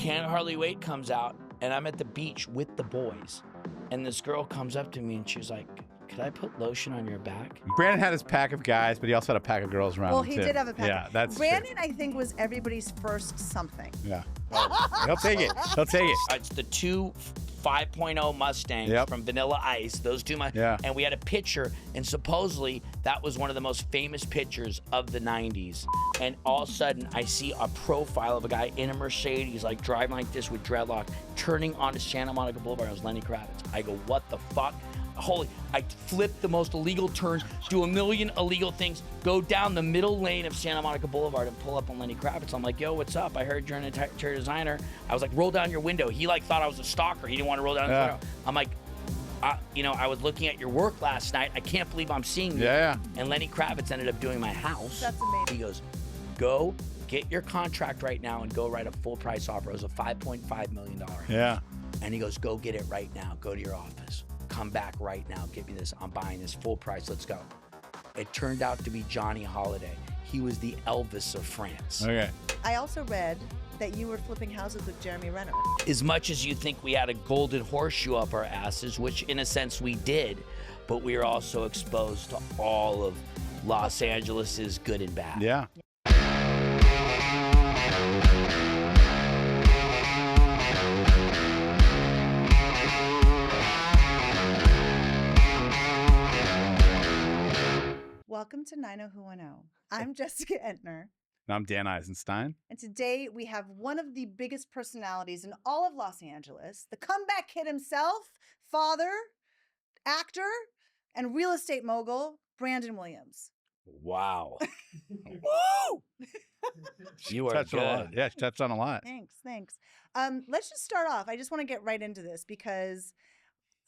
Can't Hardly Wait comes out, and I'm at the beach with the boys. And this girl comes up to me, and she's like, could I put lotion on your back? Branden had his pack of guys, but he also had a pack of girls around Well, him, he too. did have a pack. Yeah, that's Branden, true. I think, was everybody's first something. Yeah. He'll take it. He'll take it. It's the two 5.0 Mustangs from Vanilla Ice, those two, and we had a picture, and supposedly that was one of the most famous pictures of the 90s. And all of a sudden, I see a profile of a guy in a Mercedes, like driving like this with dreadlock, turning onto Santa Monica Boulevard. It was Lenny Kravitz. I go, what the fuck? I flip the most illegal turns, do a million illegal things, go down the middle lane of Santa Monica Boulevard and pull up on Lenny Kravitz. I'm like, yo, what's up? I heard you're an interior designer. I was like, roll down your window. He like thought I was a stalker. He didn't want to roll down his window. I'm like, I was looking at your work last night. I can't believe I'm seeing you. Yeah. And Lenny Kravitz ended up doing my house. That's amazing. He goes, go get your contract right now and go write a full price offer. It was a $5.5 million house. Yeah. And he goes, go get it right now. Go to your office. Come back right now. Give me this. I'm buying this full price. Let's go. It turned out to be Johnny Holiday. He was the Elvis of France. Okay. I also read that you were flipping houses with Jeremy Renner. As much as you think we had a golden horseshoe up our asses, which in a sense we did, but we were also exposed to all of Los Angeles's good and bad. Yeah. Welcome to 90who10. I'm Jessica Entner. And I'm Dan Eisenstein. And today we have one of the biggest personalities in all of Los Angeles, the comeback kid himself, father, actor, and real estate mogul, Branden Williams. Wow. Woo! You are touched good. on a lot. Yeah, she touched on a lot. Thanks. Let's just start off. I just want to get right into this because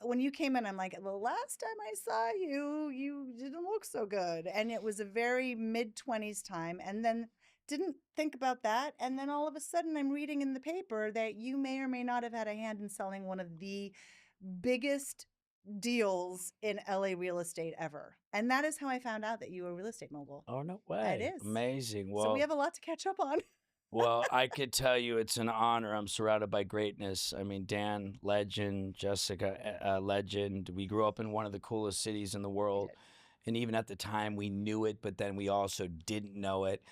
when you came in, I'm like, the last time I saw you, you didn't look so good. And it was a very mid-20s time. And then didn't think about that. And then all of a sudden I'm reading in the paper that you may or may not have had a hand in selling one of the biggest deals in LA real estate ever. And that is how I found out that you were a real estate mogul. Oh, no way. It is. Amazing. Well, So we have a lot to catch up on. Well, I could tell you it's an honor. I'm surrounded by greatness. I mean, Dan, legend, Jessica, legend. We grew up in one of the coolest cities in the world. And even at the time, we knew it, but then we also didn't know it.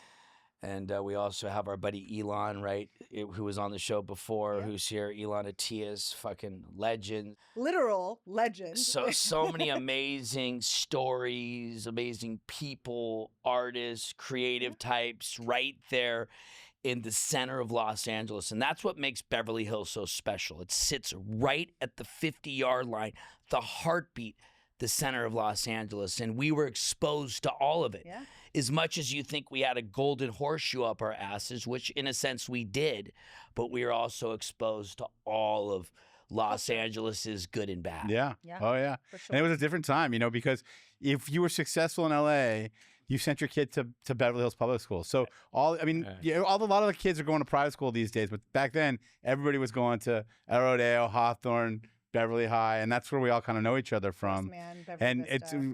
And we also have our buddy Elon, right, who was on the show before, who's here. Elon Atias, fucking legend. Literal legend. So many amazing stories, amazing people, artists, creative types right there in the center of Los Angeles. And that's what makes Beverly Hills so special. It sits right at the 50-yard line, the heartbeat, the center of Los Angeles. And we were exposed to all of it. Yeah. As much as you think we had a golden horseshoe up our asses, which in a sense we did, but we were also exposed to all of Los Angeles's good and bad. Yeah. Oh, yeah. For sure. And it was a different time, because if you were successful in LA, you sent your kid to Beverly Hills Public School. So a lot of the kids are going to private school these days, but back then everybody was going to El Rodeo, Hawthorne, Beverly High, and that's where we all kind of know each other from. And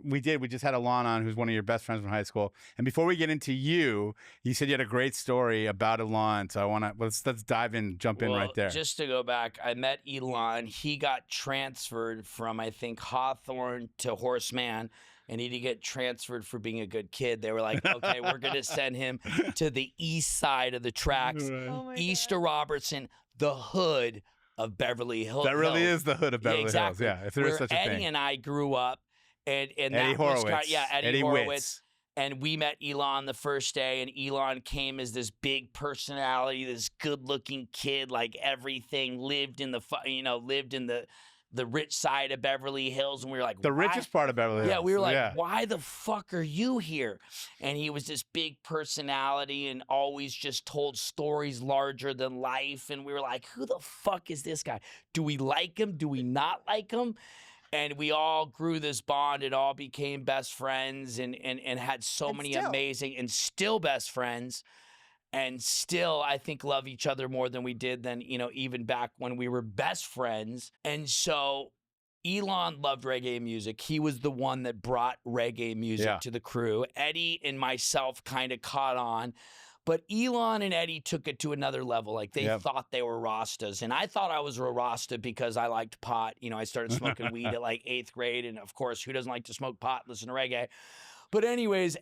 we just had Alon on, who's one of your best friends from high school. And before we get into you said you had a great story about Alon. So let's dive in, jump in right there. Just to go back, I met Elon. He got transferred from, I think, Hawthorne to Horseman. And he didn't get transferred for being a good kid. They were like, okay, we're going to send him to the east side of the tracks, east of Robertson, the hood of Beverly Hills. That really is the hood of Beverly Hills. Yeah, if there is such a thing. Eddie and I grew up. And Eddie Horowitz. Eddie Horowitz. And we met Elon the first day, and Elon came as this big personality, this good-looking kid, like everything, lived in the rich side of Beverly Hills, and we were like, the richest part of Beverly Hills. Yeah, we were like, why the fuck are you here? And he was this big personality and always just told stories larger than life. And we were like, who the fuck is this guy? Do we like him? Do we not like him? And we all grew this bond and all became best friends and had so many amazing and still best friends. And still, I think, love each other more than we did then, even back when we were best friends. And so Elon loved reggae music. He was the one that brought reggae music to the crew. Eddie and myself kind of caught on. But Elon and Eddie took it to another level. Like they thought they were Rastas. And I thought I was a Rasta because I liked pot. You know, I started smoking weed at like 8th grade. And of course, who doesn't like to smoke pot and listen to reggae? But anyways,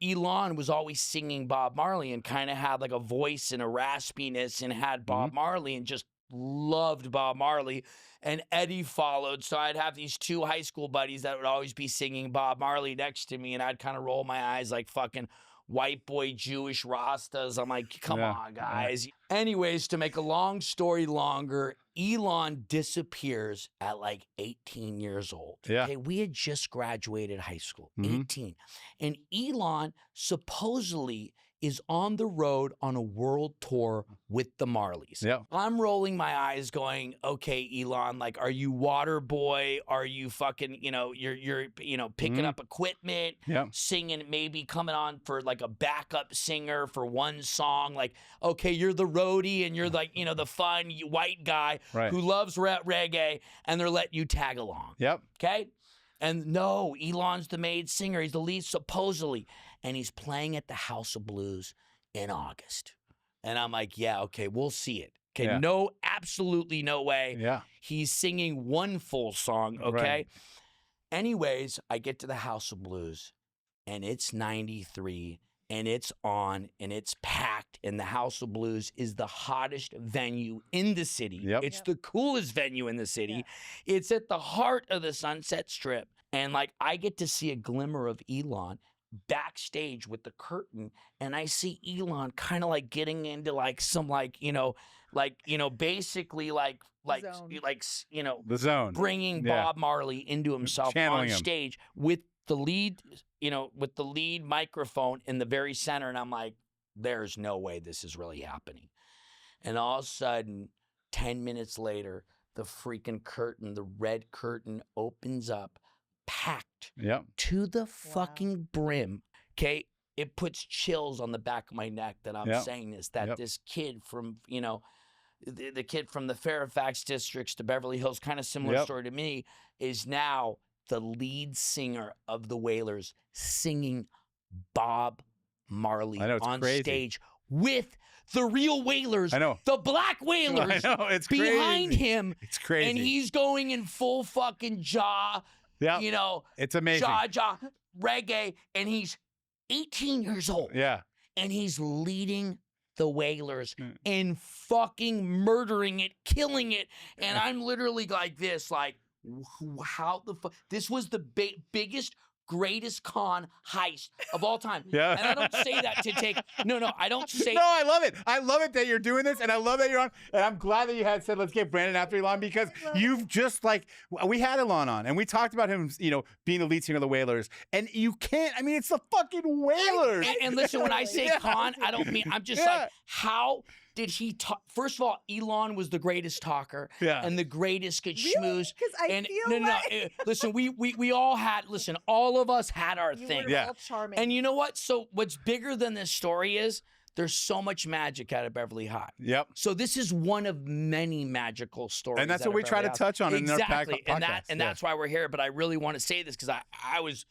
Elon was always singing Bob Marley and kind of had like a voice and a raspiness and had Bob Marley and just loved Bob Marley. And Eddie followed. So I'd have these 2 high school buddies that would always be singing Bob Marley next to me. And I'd kind of roll my eyes like fucking white boy Jewish Rastas. I'm like, come on, guys. Anyways, to make a long story longer, Elon disappears at like 18 years old. Yeah. Okay, we had just graduated high school, 18. And Elon supposedly is on the road on a world tour with the Marleys. Yeah. I'm rolling my eyes going, okay, Elon, like, are you water boy? Are you fucking, you're picking up equipment, singing, maybe coming on for like a backup singer for one song? Like, okay, you're the roadie and you're like, the fun white guy who loves reggae, and they're letting you tag along. Yep. Okay? And no, Elon's the main singer. He's the lead, supposedly. And he's playing at the House of Blues in August. And I'm like, yeah, okay, we'll see it. Okay, no, absolutely no way. Yeah. He's singing one full song, okay? Anyways, I get to the House of Blues, and it's 93, and it's on, and it's packed, and the House of Blues is the hottest venue in the city. It's the coolest venue in the city. It's at the heart of the Sunset Strip. And, like, I get to see a glimmer of Elon backstage with the curtain, and I see Elon kind of like getting into like some basically the zone, bringing Bob Marley into himself on stage with the lead, with the lead microphone in the very center. And I'm like, there's no way this is really happening. And all of a sudden, 10 minutes later, the freaking curtain, the red curtain, opens up, packed to the fucking brim. Okay, it puts chills on the back of my neck that I'm saying this, that this kid from, the kid from the Fairfax districts to Beverly Hills, kind of similar story to me, is now the lead singer of the Wailers singing Bob Marley on stage with the real Wailers, the Black Wailers it's behind crazy. him. It's crazy. And he's going in full fucking jaw. It's amazing. Jaw, reggae, and he's 18 years old. Yeah. And he's leading the Wailers and fucking murdering it, killing it. And I'm literally like this, like, how the fuck? This was the biggest, greatest con heist of all time. Yeah. And I don't say that to take, I don't say. No, I love it. I love it that you're doing this, and I love that you're on. And I'm glad that you had said, let's get Branden after Elon, because you've just like, we had Elon on, and we talked about him, being the lead singer of the Wailers. And you can't, I mean, it's the fucking Wailers. And listen, when I say con, I don't mean, I'm just like, how did he talk? First of all, Elon was the greatest talker and the greatest could schmooze. Because I feel like... Listen, we all had, all of us had our thing. You were all charming. And you know what? So what's bigger than this story is there's so much magic out of Beverly High. Yep. So this is one of many magical stories. And that's what we try to touch on in our podcast. And that's why we're here. But I really want to say this because I was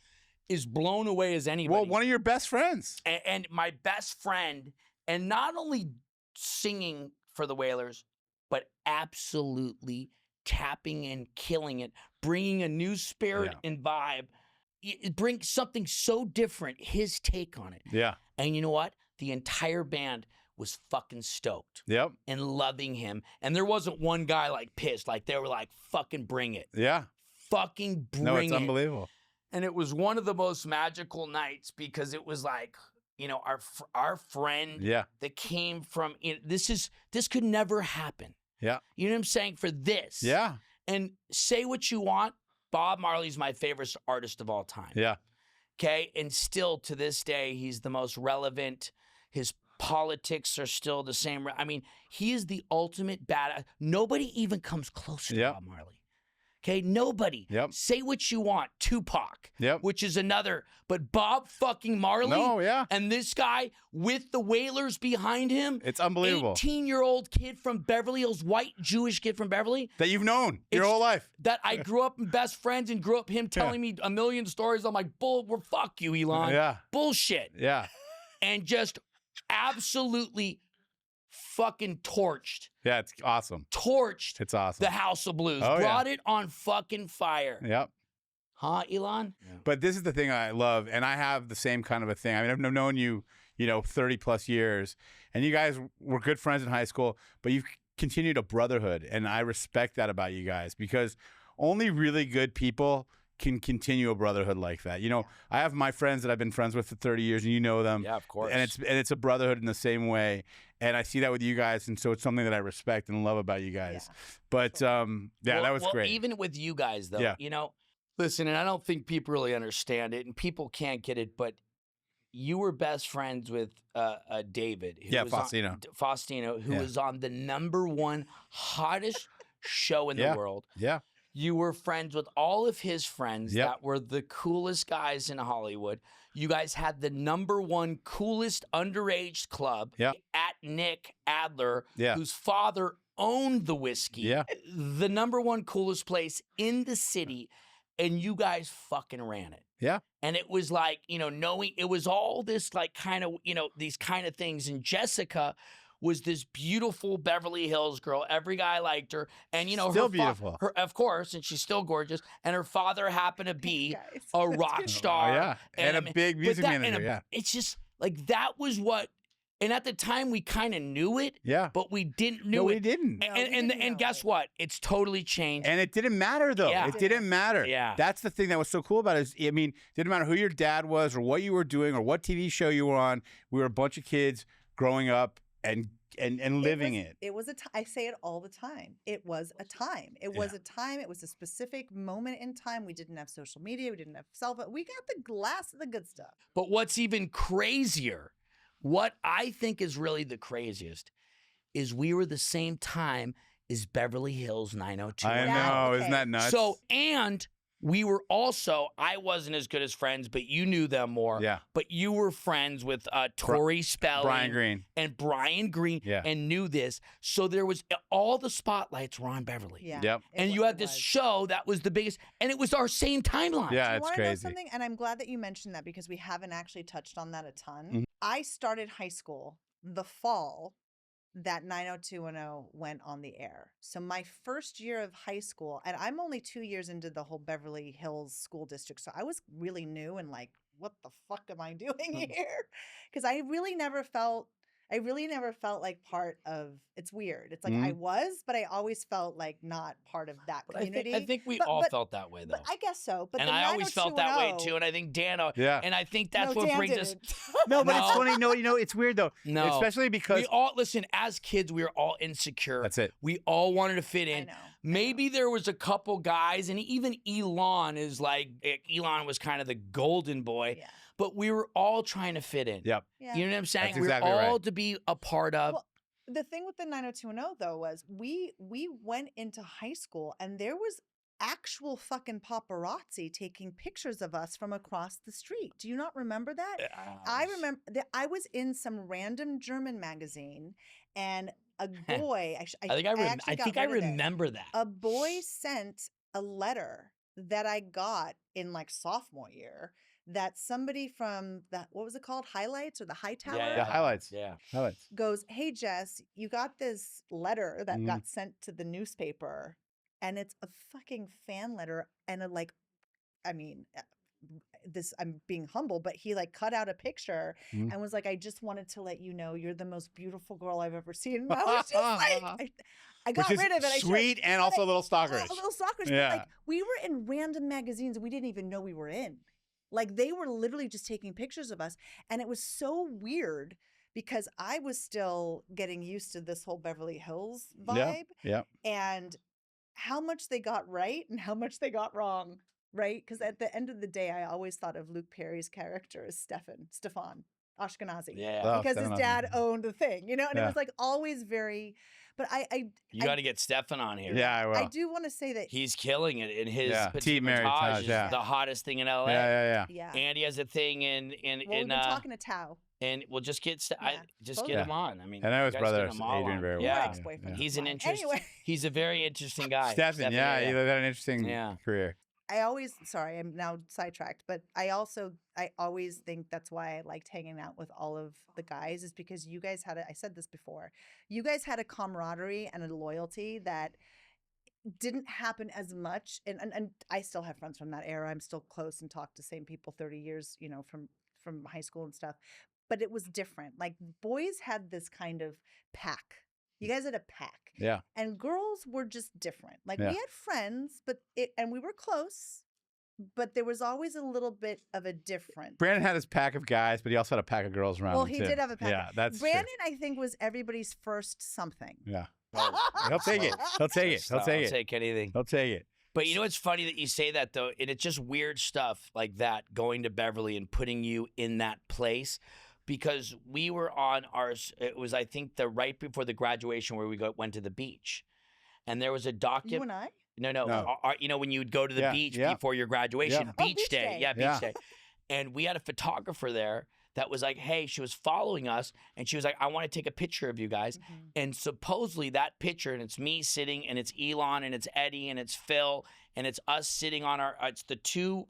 as blown away as anybody. Well, one of your best friends. And my best friend, and not only singing for the Wailers, but absolutely tapping in, killing it, bringing a new spirit and vibe. It brings something so different, his take on it. Yeah. And you know what? The entire band was fucking stoked. Yep. And loving him. And there wasn't one guy like pissed. Like they were like, fucking bring it. Yeah. Fucking bring it. No, it's unbelievable. And it was one of the most magical nights because it was like, our friend that came from, this could never happen. Yeah. You know what I'm saying? For this. Yeah. And say what you want, Bob Marley's my favorite artist of all time. Yeah. Okay? And still to this day, he's the most relevant. His politics are still the same. I mean, he is the ultimate badass. Nobody even comes close to Bob Marley. Okay, nobody. Yep. Say what you want. Tupac. Yep. Which is another. But Bob fucking Marley. No, yeah. And this guy with the Wailers behind him. It's unbelievable. 18-year-old kid from Beverly Hills, white Jewish kid from Beverly. That you've known your whole life. That I grew up in best friends and grew up him telling me a million stories. I'm like, fuck you, Elon. Yeah. Bullshit. Yeah. And just absolutely fucking torched. Yeah, it's awesome. Torched. It's awesome. The House of Blues. Oh, Brought it on fucking fire. Yep. Huh, Elon? Yeah. But this is the thing I love, and I have the same kind of a thing. I mean, I've known you, 30 plus years, and you guys were good friends in high school, but you've continued a brotherhood, and I respect that about you guys because only really good people can continue a brotherhood like that. I have my friends that I've been friends with for 30 years, and you know them. Yeah, of course. And it's a brotherhood in the same way, and I see that with you guys, and so it's something that I respect and love about you guys. Yeah. But that was great. Even with you guys, though, listen, and I don't think people really understand it, and people can't get it, but you were best friends with David. Faustino. Who was on the #1 hottest show in the world. Yeah. You were friends with all of his friends that were the coolest guys in Hollywood. You guys had the #1 coolest underage club at Nick Adler, whose father owned the whiskey. Yeah. The #1 coolest place in the city, and you guys fucking ran it. Yeah. And it was like, knowing it was all this like kind of, these kind of things. And Jessica was this beautiful Beverly Hills girl. Every guy liked her. And, still beautiful. Of course, and she's still gorgeous. And her father happened to be a rock star. Oh, yeah. And a big music manager. It's just like that was what. And at the time, we kind of knew it. Yeah. But we didn't know it. No, we didn't. And guess what? It's totally changed. And it didn't matter, though. Yeah. It didn't matter. Yeah. That's the thing that was so cool about it. It didn't matter who your dad was or what you were doing or what TV show you were on. We were a bunch of kids growing up and living it. It was I say it all the time. It was a time. It was a time. It was a specific moment in time. We didn't have social media. We didn't have cell phone. We got the glass of the good stuff. But what's even crazier, what I think is really the craziest, is we were the same time as Beverly Hills 90210. I know. Isn't that nuts? So, and we were also, I wasn't as good as friends, but you knew them more. Yeah. But you were friends with Tori Spelling. Brian Green. And Brian Green. Yeah. And knew this. So there was, all the spotlights were on Beverly. Yeah. Yep. And you had this show that was the biggest, and it was our same timeline. Yeah, it's crazy. You want to know something? And I'm glad that you mentioned that because we haven't actually touched on that a ton. Mm-hmm. I started high school the fall that 90210 went on the air. So my first year of high school, and I'm only 2 years into the whole Beverly Hills school district. So I was really new and like, what the fuck am I doing here? Because I really never felt like part of, it's weird. It's like I was, but I always felt like not part of that community. I think we all felt that way, though. But I guess so. But and I always felt that way, too. And I think Dan, and I think that's what brings us. No, but it's funny. No, it's weird, though. No. Especially because. We all, listen, as kids, we were all insecure. That's it. We all wanted to fit in. I know. Maybe there was a couple guys, and even Elon is like, Elon was kind of the golden boy. Yeah. But we were all trying to fit in. Yep. Yeah. You know what I'm saying? That's exactly we were all right. to be a part of. Well, the thing with the 90210 though was we went into high school and there was actual fucking paparazzi taking pictures of us from across the street. Do you not remember that? I remember that I was in some random German magazine and a boy. I think I remember that. A boy sent a letter that I got in like sophomore year. That somebody from what was it called? Highlights or the High Tower? Yeah, Highlights. Yeah. Highlights. Goes, hey, Jess, you got this letter that got sent to the newspaper. And it's a fucking fan letter. And I'm being humble, but he like cut out a picture and was like, I just wanted to let you know you're the most beautiful girl I've ever seen. And I was just like, I got rid of it. Sweet and also a little stalkerish. A little stalkerish. Yeah. But like we were in random magazines and we didn't even know we were in. Like they were literally just taking pictures of us. And it was so weird because I was still getting used to this whole Beverly Hills vibe. Yeah. And how much they got right and how much they got wrong, right? Because at the end of the day, I always thought of Luke Perry's character as Stefan Ashkenazi. Yeah. Because his dad owned the thing, and it was like always very... But you got to get Stefan on here. Yeah, I will. I do want to say that he's killing it in his Tea Mary Taj, is the hottest thing in LA. Yeah. And he has a thing in we've been talking to Tao. And we'll just get get him on. I mean, I know his brother Adrian very well. Yeah, ex-boyfriend. He's an interesting. He's a very interesting guy. Stefan, he had an interesting career. sorry, I'm now sidetracked, but I always think that's why I liked hanging out with all of the guys, is because you guys I said this before, you guys had a camaraderie and a loyalty that didn't happen as much. And I still have friends from that era. I'm still close and talk to same people 30 years, from high school and stuff. But it was different. Like boys had this kind of pack. You guys had a pack. Yeah. And girls were just different. Like Yeah. we had friends, and we were close, but there was always a little bit of a difference. Branden had his pack of guys, but he also had a pack of girls around him. Well, he too. did have a pack. Yeah, that's Branden, true. I think, was everybody's first something. Yeah. He'll take it. He'll take it. He'll take I'll it. take anything. He'll take it. But you know what's funny that you say that, though? And it's just weird stuff like that, going to Beverly and putting you in that place. Because we were on it was, I think, right before the graduation where we went to the beach. And there was a document. You and I? No. When you would go to the beach before your graduation, Yeah. beach day. Yeah, beach day. And we had a photographer there that was like, hey, she was following us, and she was like, I want to take a picture of you guys. Mm-hmm. And supposedly that picture, and it's me sitting, and it's Elon, and it's Eddie, and it's Phil, and it's us sitting on it's the two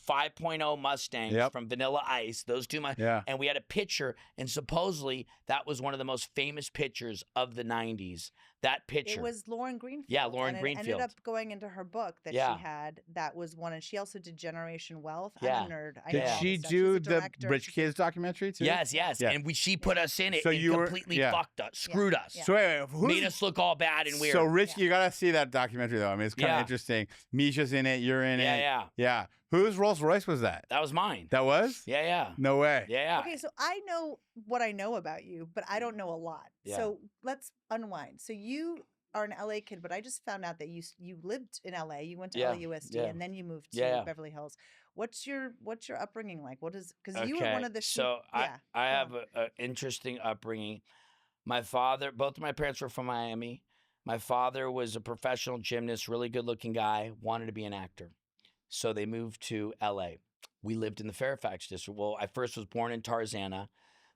5.0 Mustangs from Vanilla Ice, those two and we had a picture, and supposedly that was one of the most famous pictures of the 90s. That picture. It was Lauren Greenfield. Yeah, Lauren and Greenfield. It ended up going into her book that she had. That was one, and she also did Generation Wealth. Yeah. I'm a nerd. I Did know she all this stuff. do She's a the director. Rich Kids documentary too? Yes. Yeah. And she put us in it So and you were- completely yeah. fucked us, screwed us. Yeah. So wait, Made us look all bad and weird. So Rich, you gotta see that documentary though. I mean, it's kind of Yeah. interesting. Misha's in it. You're in it. Yeah. Whose Rolls Royce was that? That was mine. That was? Yeah. No way. Yeah. Okay, so I know what I know about you, but I don't know a lot. Yeah. So let's unwind. So you are an LA kid, but I just found out that you lived in LA. You went to LAUSD, and then you moved to Beverly Hills. What's your upbringing like? Because you were one of the I have an interesting upbringing. My father, both of my parents were from Miami. My father was a professional gymnast, really good-looking guy, wanted to be an actor. So they moved to LA. We lived in the Fairfax district. Well, I first was born in Tarzana.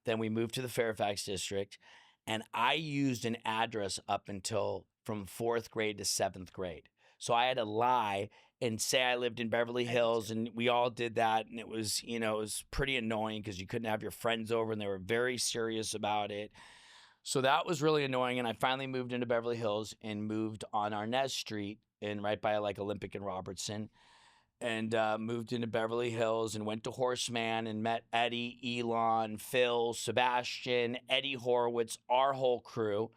Then we moved to the Fairfax district. And I used an address up until from 4th grade to 7th grade. So I had to lie and say I lived in Beverly Hills, and we all did that. And it was, it was pretty annoying because you couldn't have your friends over, and they were very serious about it. So that was really annoying. And I finally moved into Beverly Hills and moved on Arnez Street and right by like Olympic and Robertson. And moved into Beverly Hills and went to Horseman and met Eddie, Elon, Phil, Sebastian, Eddie Horowitz, our whole crew,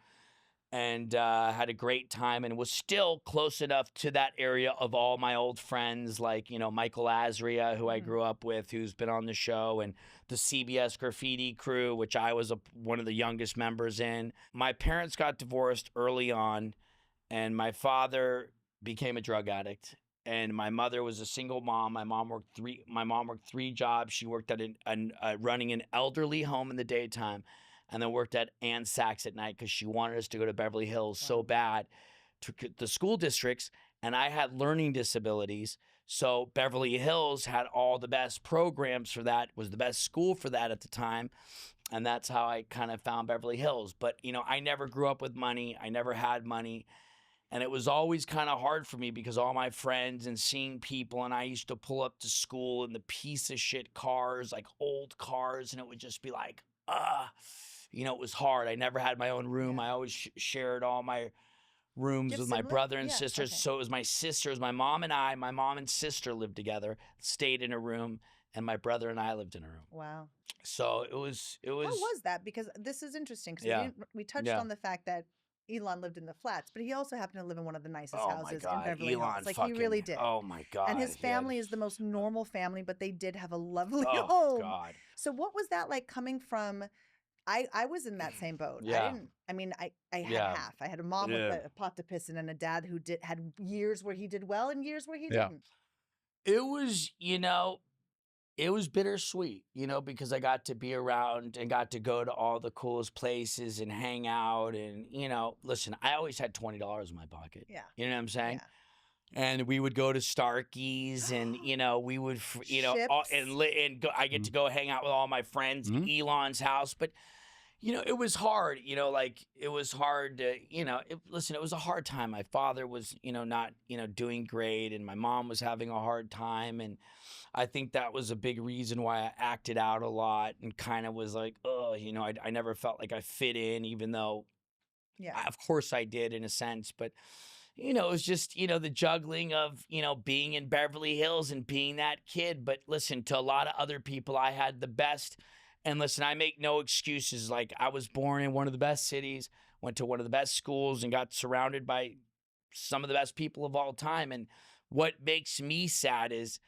and had a great time and was still close enough to that area of all my old friends like, Michael Azria, who I grew up with, who's been on the show, and the CBS graffiti crew, which I was one of the youngest members in. My parents got divorced early on, and my father became a drug addict. And my mother was a single mom. My mom worked three jobs. She worked at running an elderly home in the daytime, and then worked at Ann Sachs at night because she wanted us to go to Beverly Hills so bad, to the school districts. And I had learning disabilities, so Beverly Hills had all the best programs for that. Was the best school for that at the time, and that's how I kind of found Beverly Hills. But I never grew up with money. I never had money. And it was always kind of hard for me because all my friends and seeing people, and I used to pull up to school in the piece of shit cars, like old cars, and it would just be like, it was hard. I never had my own room. I always shared all my rooms with my brother and sisters. Okay. So it was my sisters, my mom and sister lived together, stayed in a room, and my brother and I lived in a room. Wow. So it was. How was that? Because this is interesting because we touched on the fact that Elon lived in the flats, but he also happened to live in one of the nicest houses in Beverly Hills. Like he really did. Oh my God. And his family is the most normal family, but they did have a lovely home. Oh God. So what was that like coming from? I was in that same boat. Yeah. I had half. I had a mom with a pot to piss in and a dad who had years where he did well and years where he didn't. It was, it was bittersweet, because I got to be around and got to go to all the coolest places and hang out. And, listen, I always had $20 in my pocket. Yeah. You know what I'm saying? Yeah. And we would go to Starkey's and, we would, I get to go hang out with all my friends, Elon's house. But, it was hard, like it was hard to, listen, it was a hard time. My father was, not, doing great, and my mom was having a hard time. And I think that was a big reason why I acted out a lot and kind of was like, oh, I never felt like I fit in, even though, of course I did in a sense. But, it was just, the juggling of, being in Beverly Hills and being that kid. But listen, to a lot of other people, I had the best. And listen, I make no excuses. Like, I was born in one of the best cities, went to one of the best schools, and got surrounded by some of the best people of all time. And what makes me sad is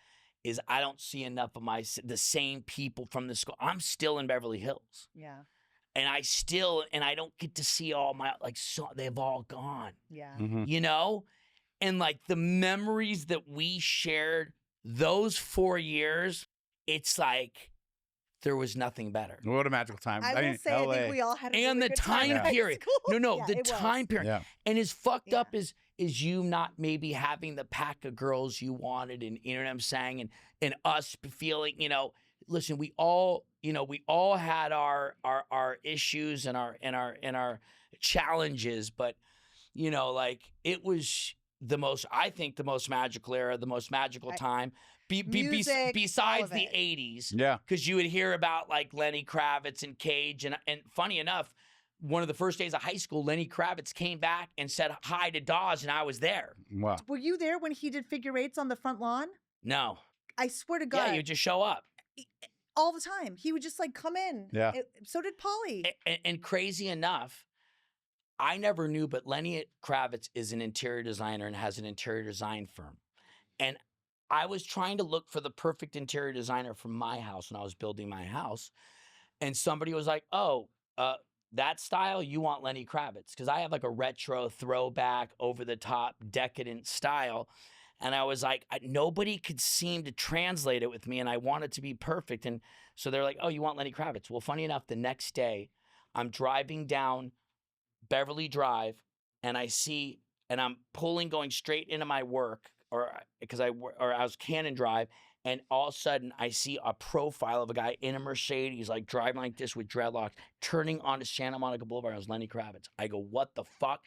I don't see enough of the same people from the school. I'm still in Beverly Hills. Yeah. And I don't get to see all my, they've all gone. Yeah. Mm-hmm. And like the memories that we shared those 4 years, it's like, there was nothing better. What a magical time. I will say, LA. I think we all had a and really the good time time in period. high school. No, the time period. Yeah. And as fucked up as you not maybe having the pack of girls you wanted, and you know what I'm saying, and us feeling, listen, we all had our issues and our challenges, but like it was I think the most magical era, the most magical time. Music, besides the 80s. Yeah. Because you would hear about like Lenny Kravitz and Cage. And funny enough, one of the first days of high school, Lenny Kravitz came back and said hi to Dawes, and I was there. Wow. Were you there when he did figure eights on the front lawn? No. I swear to God. Yeah, you just show up. All the time. He would just like come in. Yeah. So did Polly. And crazy enough, I never knew, but Lenny Kravitz is an interior designer and has an interior design firm. And I was trying to look for the perfect interior designer for my house when I was building my house. And somebody was like, oh, that style, you want Lenny Kravitz. Because I have like a retro, throwback, over-the-top, decadent style. And I was like, nobody could seem to translate it with me, and I want it to be perfect. And so they're like, oh, you want Lenny Kravitz? Well, funny enough, the next day, I'm driving down Beverly Drive, and I'm going straight into my work, or I was Cannon Drive, and all of a sudden I see a profile of a guy in a Mercedes, like driving like this with dreadlocks, turning onto Santa Monica Boulevard. It was Lenny Kravitz. I go, what the fuck?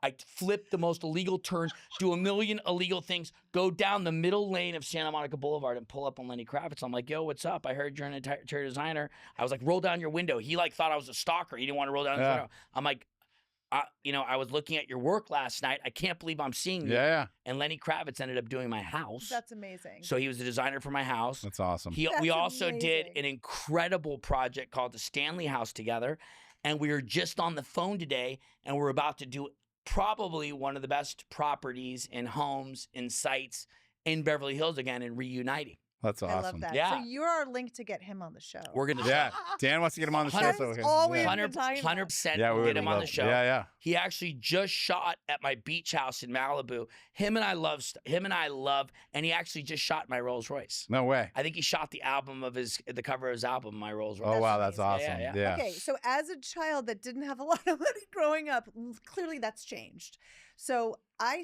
I flip the most illegal turns, do a million illegal things, go down the middle lane of Santa Monica Boulevard and pull up on Lenny Kravitz. I'm like, yo, what's up? I heard you're an interior designer. I was like, roll down your window. He like thought I was a stalker. He didn't want to roll down his window. I'm like, I was looking at your work last night. I can't believe I'm seeing you. Yeah. And Lenny Kravitz ended up doing my house. That's amazing. So he was the designer for my house. That's awesome. We also did an incredible project called the Stanley House together. And we were just on the phone today, and we're about to do probably one of the best properties and homes and sites in Beverly Hills again, and reuniting. That's awesome. I love that. Yeah. So you're our link to get him on the show. We're going to Yeah. Dan wants to get him on the show. That's So all we have 100% yeah, we get him on the show. Yeah. He actually just shot at my beach house in Malibu. Him and I love, and he actually just shot my Rolls Royce. No way. I think he shot the cover of his album, my Rolls Royce. Oh, wow. That's awesome. Yeah. Okay, so as a child that didn't have a lot of money growing up, clearly that's changed. So I'm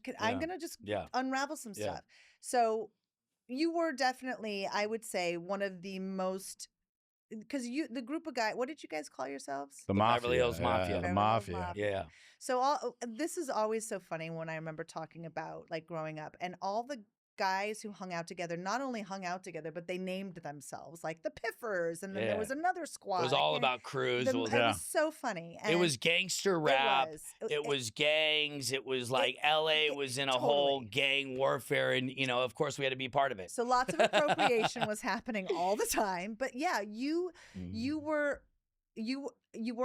gonna just unravel some stuff. So you were definitely, I would say, one of the most, because the group of guys, what did you guys call yourselves? The Mafia. Beverly Hills Mafia. The Mafia. Yeah. So this is always so funny when I remember talking about like growing up, and all the guys who hung out together not only hung out together, but they named themselves like the Piffers, and then there was another squad. It was all about crews. It was so funny. And it was gangster rap. It was gangs. It was like LA was in a whole gang warfare, and of course we had to be part of it. So lots of appropriation was happening all the time. But yeah, you were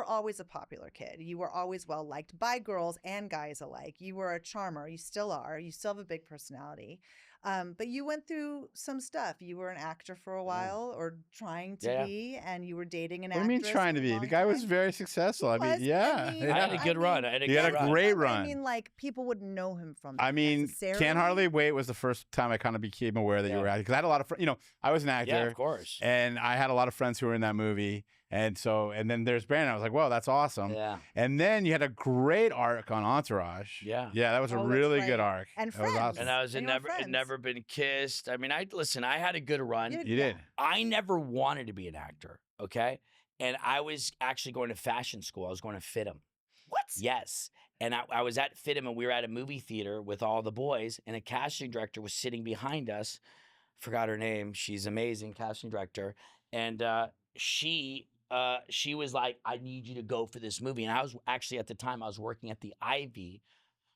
always a popular kid. You were always well liked by girls and guys alike. You were a charmer. You still are. You still have a big personality. But you went through some stuff. You were an actor for a while, or trying to be, and you were dating an actress. What do you mean trying to be? The guy was very successful. I mean, I had a good run. He had a great run. I mean, like, people wouldn't know him from that. I mean, Can't Hardly Wait was the first time I kind of became aware that you were acting. Because I had a lot of friends. I was an actor. Yeah, of course. And I had a lot of friends who were in that movie. And then there's Branden. I was like, whoa, that's awesome. Yeah. And then you had a great arc on Entourage. Yeah. Yeah, that was a really good arc. And Friends. Friends. And I was Never Been Kissed. I mean, I had a good run. You did. I never wanted to be an actor, okay? And I was actually going to fashion school. I was going to FITM. What? Yes. And I was at FITM, and we were at a movie theater with all the boys, and a casting director was sitting behind us. Forgot her name. She's amazing, casting director. And she was like, I need you to go for this movie. And I was actually, at the time, I was working at the Ivy.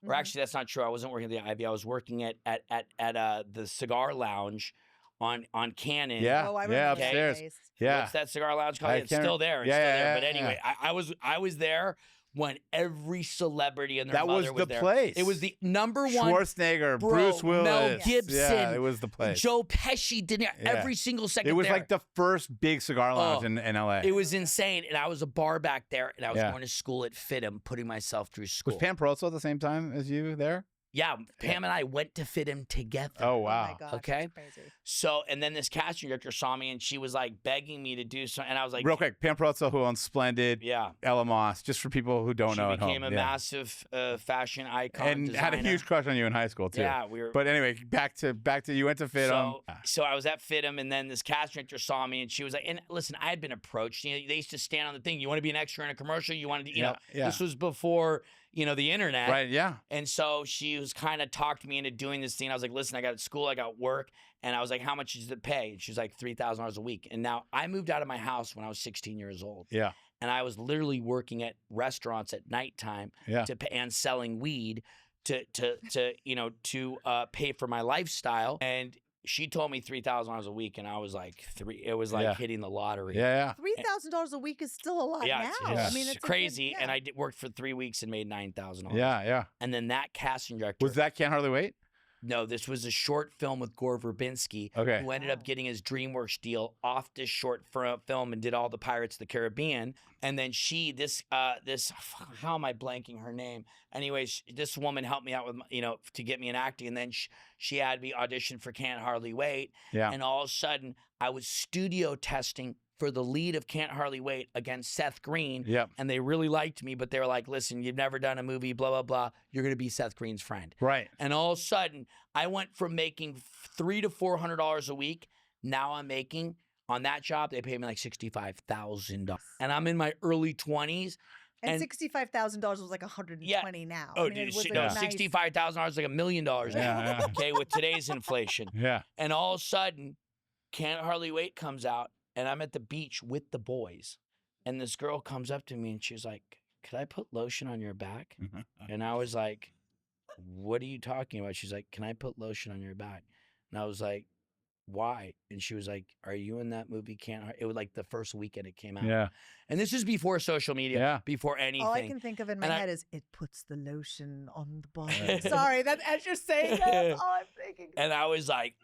Or actually, that's not true. I wasn't working at the Ivy. I was working at the cigar lounge on Cannon. Yeah. Oh, I yeah. remember that Upstairs. place. Yeah. What's that cigar lounge called? It's can't still there. It's yeah, still yeah, there. yeah, But anyway, I was there when every celebrity and their That was mother the there. place. It was the number one. Schwarzenegger, bro, Bruce Willis. Mel Gibson. Yeah, it was the place. Joe Pesci did Yeah. every single second. It was there. like the first big cigar lounge in LA. It was insane. And I was a bar back there, and I was Yeah. going to school at FITM, putting myself through school. Was Pam Perozzo at the same time as you there? Yeah, Pam and I went to FITM together. Oh, Oh wow. my gosh, Okay. that's crazy. So, and then this casting director saw me, and she was like begging me to do something. And I was like, Real quick, Pam Perozzo, who owns Splendid, yeah. Ella Moss, just for people who don't She know at home. became a Yeah. massive fashion icon. And had a designer. huge crush on you in high school, too. Yeah, we were. But anyway, back to you went to FITM. So I was at FITM, and then this casting director saw me, and she was like, and listen, I had been approached. You know, they used to stand on the thing. You want to be an extra in a commercial? You wanted to, you know, this was before, you know, the internet. Right, yeah. And so she was kind of talked me into doing this thing. I was like, listen, I got school, I got work. And I was like, how much is it pay? And she was like, $3,000 a week. And now I moved out of my house when I was 16 years old. Yeah. And I was literally working at restaurants at nighttime to pay, and selling weed to pay for my lifestyle. And she told me $3,000 a week, and I was like, it was like hitting the lottery. Yeah. $3,000 a week is still a lot Yeah, now. it's I mean, it's crazy. A good, And I worked for 3 weeks and made $9,000. Yeah. And then that casting director. Was that Can't Hardly Wait? No, this was a short film with Gore Verbinski, Okay. who ended up getting his DreamWorks deal off this short film and did all the Pirates of the Caribbean. And then how am I blanking her name? Anyways, this woman helped me out with, to get me in acting. And then she had me audition for Can't Hardly Wait. Yeah. And all of a sudden, I was studio testing for the lead of Can't Hardly Wait against Seth Green. Yep. And they really liked me, but they were like, listen, you've never done a movie, blah, blah, blah. You're going to be Seth Green's friend. Right. And all of a sudden, I went from making $300 to $400 a week. Now I'm making, on that job, they pay me like $65,000. And I'm in my early 20s. And $65,000 was like $120 now. Oh, I mean, it was dude, like nice. $65,000 is like $1 million now. Yeah. Okay, with today's inflation. Yeah. And all of a sudden, Can't Hardly Wait comes out, and I'm at the beach with the boys. And this girl comes up to me, and she's like, could I put lotion on your back? And I was like, what are you talking about? She's like, can I put lotion on your back? And I was like, why? And she was like, are you in that movie? It was like the first weekend it came out. Yeah. And this is before social media, before anything. All I can think of in my And head is it puts the lotion on the bottom. Sorry, that as you're saying that, that's all I'm thinking. And I was like,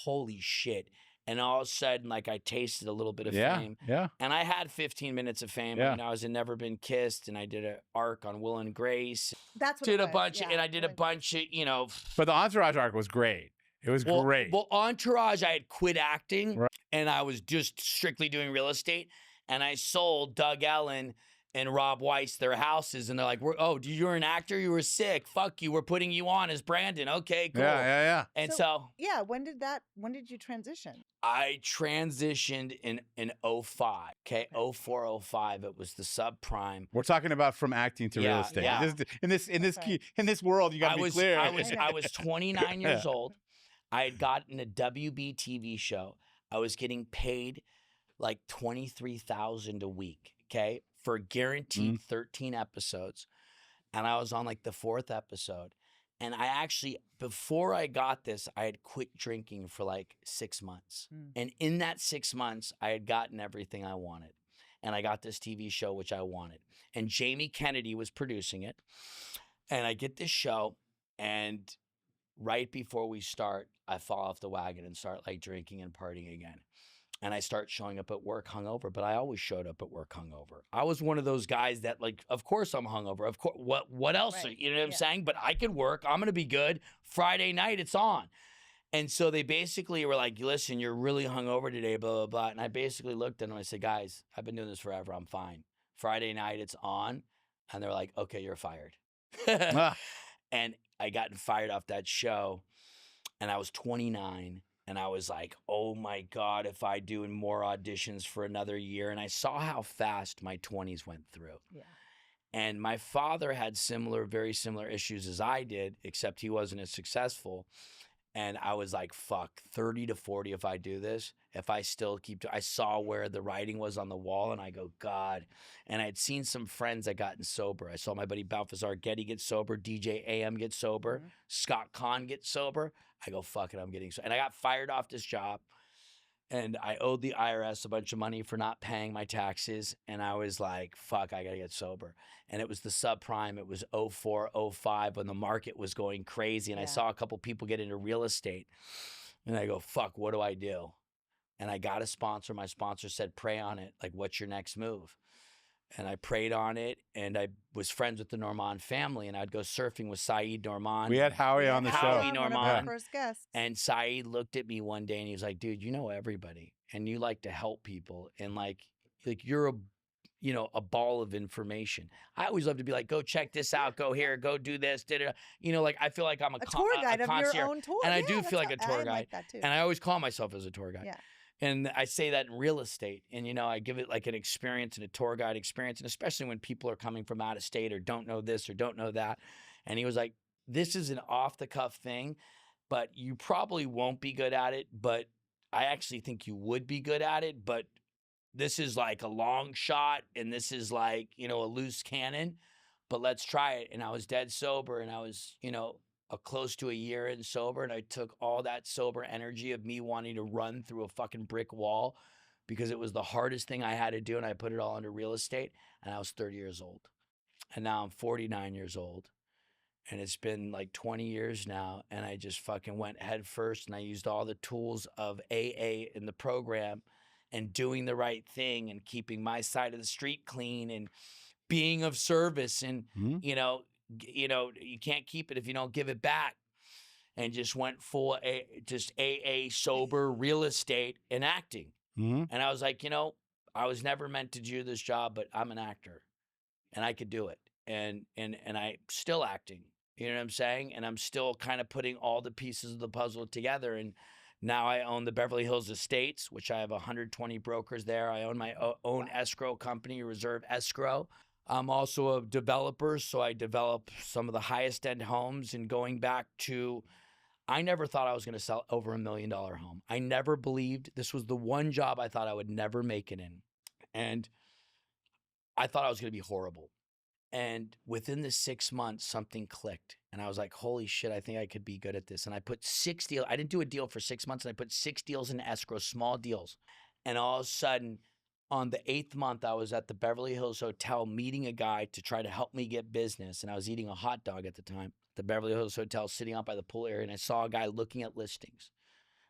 holy shit. And all of a sudden, like, I tasted a little bit of fame. Yeah. And I had 15 minutes of fame. Yeah. I mean, I was in Never Been Kissed, and I did an arc on Will and Grace. That's what Did it a was. bunch, Yeah, and I did a bunch of, But the Entourage arc was great. It was great. Well, Entourage, I had quit acting, Right. and I was just strictly doing real estate. And I sold Doug Ellen and Rob Weiss their houses, and they're like, you're an actor? You were sick. Fuck you. We're putting you on as Branden. Okay, cool. Yeah. And yeah, when did you transition? I transitioned in 05. Okay, 04, 05. It was the subprime. We're talking about from acting to real estate. Yeah. In this world, you got to be clear. I was 29 years old. I had gotten a WB TV show. I was getting paid like $23,000 a week, okay, for guaranteed 13 episodes. And I was on like the 4th episode. And I actually, before I got this, I had quit drinking for like 6 months. And in that 6 months, I had gotten everything I wanted. And I got this TV show, which I wanted. And Jamie Kennedy was producing it. And I get this show, and right before we start, I fall off the wagon and start like drinking and partying again. And I start showing up at work hungover, but I always showed up at work hungover. I was one of those guys that, like, of course I'm hungover. Of course, what else? Right. You know what I'm saying? But I could work. I'm going to be good. Friday night, it's on. And so they basically were like, listen, you're really hungover today, blah, blah, blah. And I basically looked at them and I said, guys, I've been doing this forever. I'm fine. Friday night, it's on. And they're like, okay, you're fired. And I got fired off that show. And I was 29. And I was like, oh my God, if I do more auditions for another year. And I saw how fast my 20s went through. Yeah. And my father had very similar issues as I did, except he wasn't as successful. And I was like, fuck, 30 to 40 if I do this, if I still I saw where the writing was on the wall, and I go, God. And I'd seen some friends that gotten sober. I saw my buddy Balthazar Getty get sober, DJ AM get sober, Scott Kahn get sober. I go, fuck it, I'm getting sober. And I got fired off this job. And I owed the IRS a bunch of money for not paying my taxes. And I was like, fuck, I got to get sober. And it was the subprime. It was 04, 05 when the market was going crazy. And I saw a couple people get into real estate. And I go, fuck, what do I do? And I got a sponsor. My sponsor said, pray on it. Like, what's your next move? And I prayed on it, and I was friends with the Normand family, and I'd go surfing with Saeed Normand. We had Howie on the show. Howie One of Normand. our first guests. And Saeed looked at me one day, and he was like, dude, you know everybody, and you like to help people, and like you're a ball of information. I always love to be like, go check this out, go here, go do this, like I feel like I'm a tour guide of concierge, your own tour. and I do feel like a tour guide, like that too. and I always call myself as a tour guide. Yeah. And I say that in real estate, and I give it like an experience and a tour guide experience, and especially when people are coming from out of state or don't know this or don't know that. And he was like, this is an off the cuff thing, but you probably won't be good at it, but I actually think you would be good at it, but this is like a long shot, and this is like, a loose cannon, but let's try it. And I was dead sober, and I was, close to a year in sober, and I took all that sober energy of me wanting to run through a fucking brick wall because it was the hardest thing I had to do, and I put it all into real estate, and I was 30 years old. And now I'm 49 years old, and it's been like 20 years now, and I just fucking went head first, and I used all the tools of AA in the program and doing the right thing and keeping my side of the street clean and being of service, and you can't keep it if you don't give it back, and just went full just AA sober real estate and acting. And I was like, I was never meant to do this job, but I'm an actor and I could do it. And I'm still acting, you know what I'm saying? And I'm still kind of putting all the pieces of the puzzle together. And now I own the Beverly Hills Estates, which I have 120 brokers there. I own my own escrow company, Reserve Escrow. I'm also a developer, so I develop some of the highest end homes. And going back to, I never thought I was going to sell over $1 million home. I never believed this was the one job I thought I would never make it in. And I thought I was going to be horrible. And within the 6 months, something clicked. And I was like, holy shit, I think I could be good at this. And I put 6 deals. I didn't do a deal for 6 months, and I put 6 deals in escrow, small deals. And all of a sudden, on the 8th month, I was at the Beverly Hills Hotel meeting a guy to try to help me get business. And I was eating a hot dog at the time, the Beverly Hills Hotel, sitting out by the pool area. And I saw a guy looking at listings.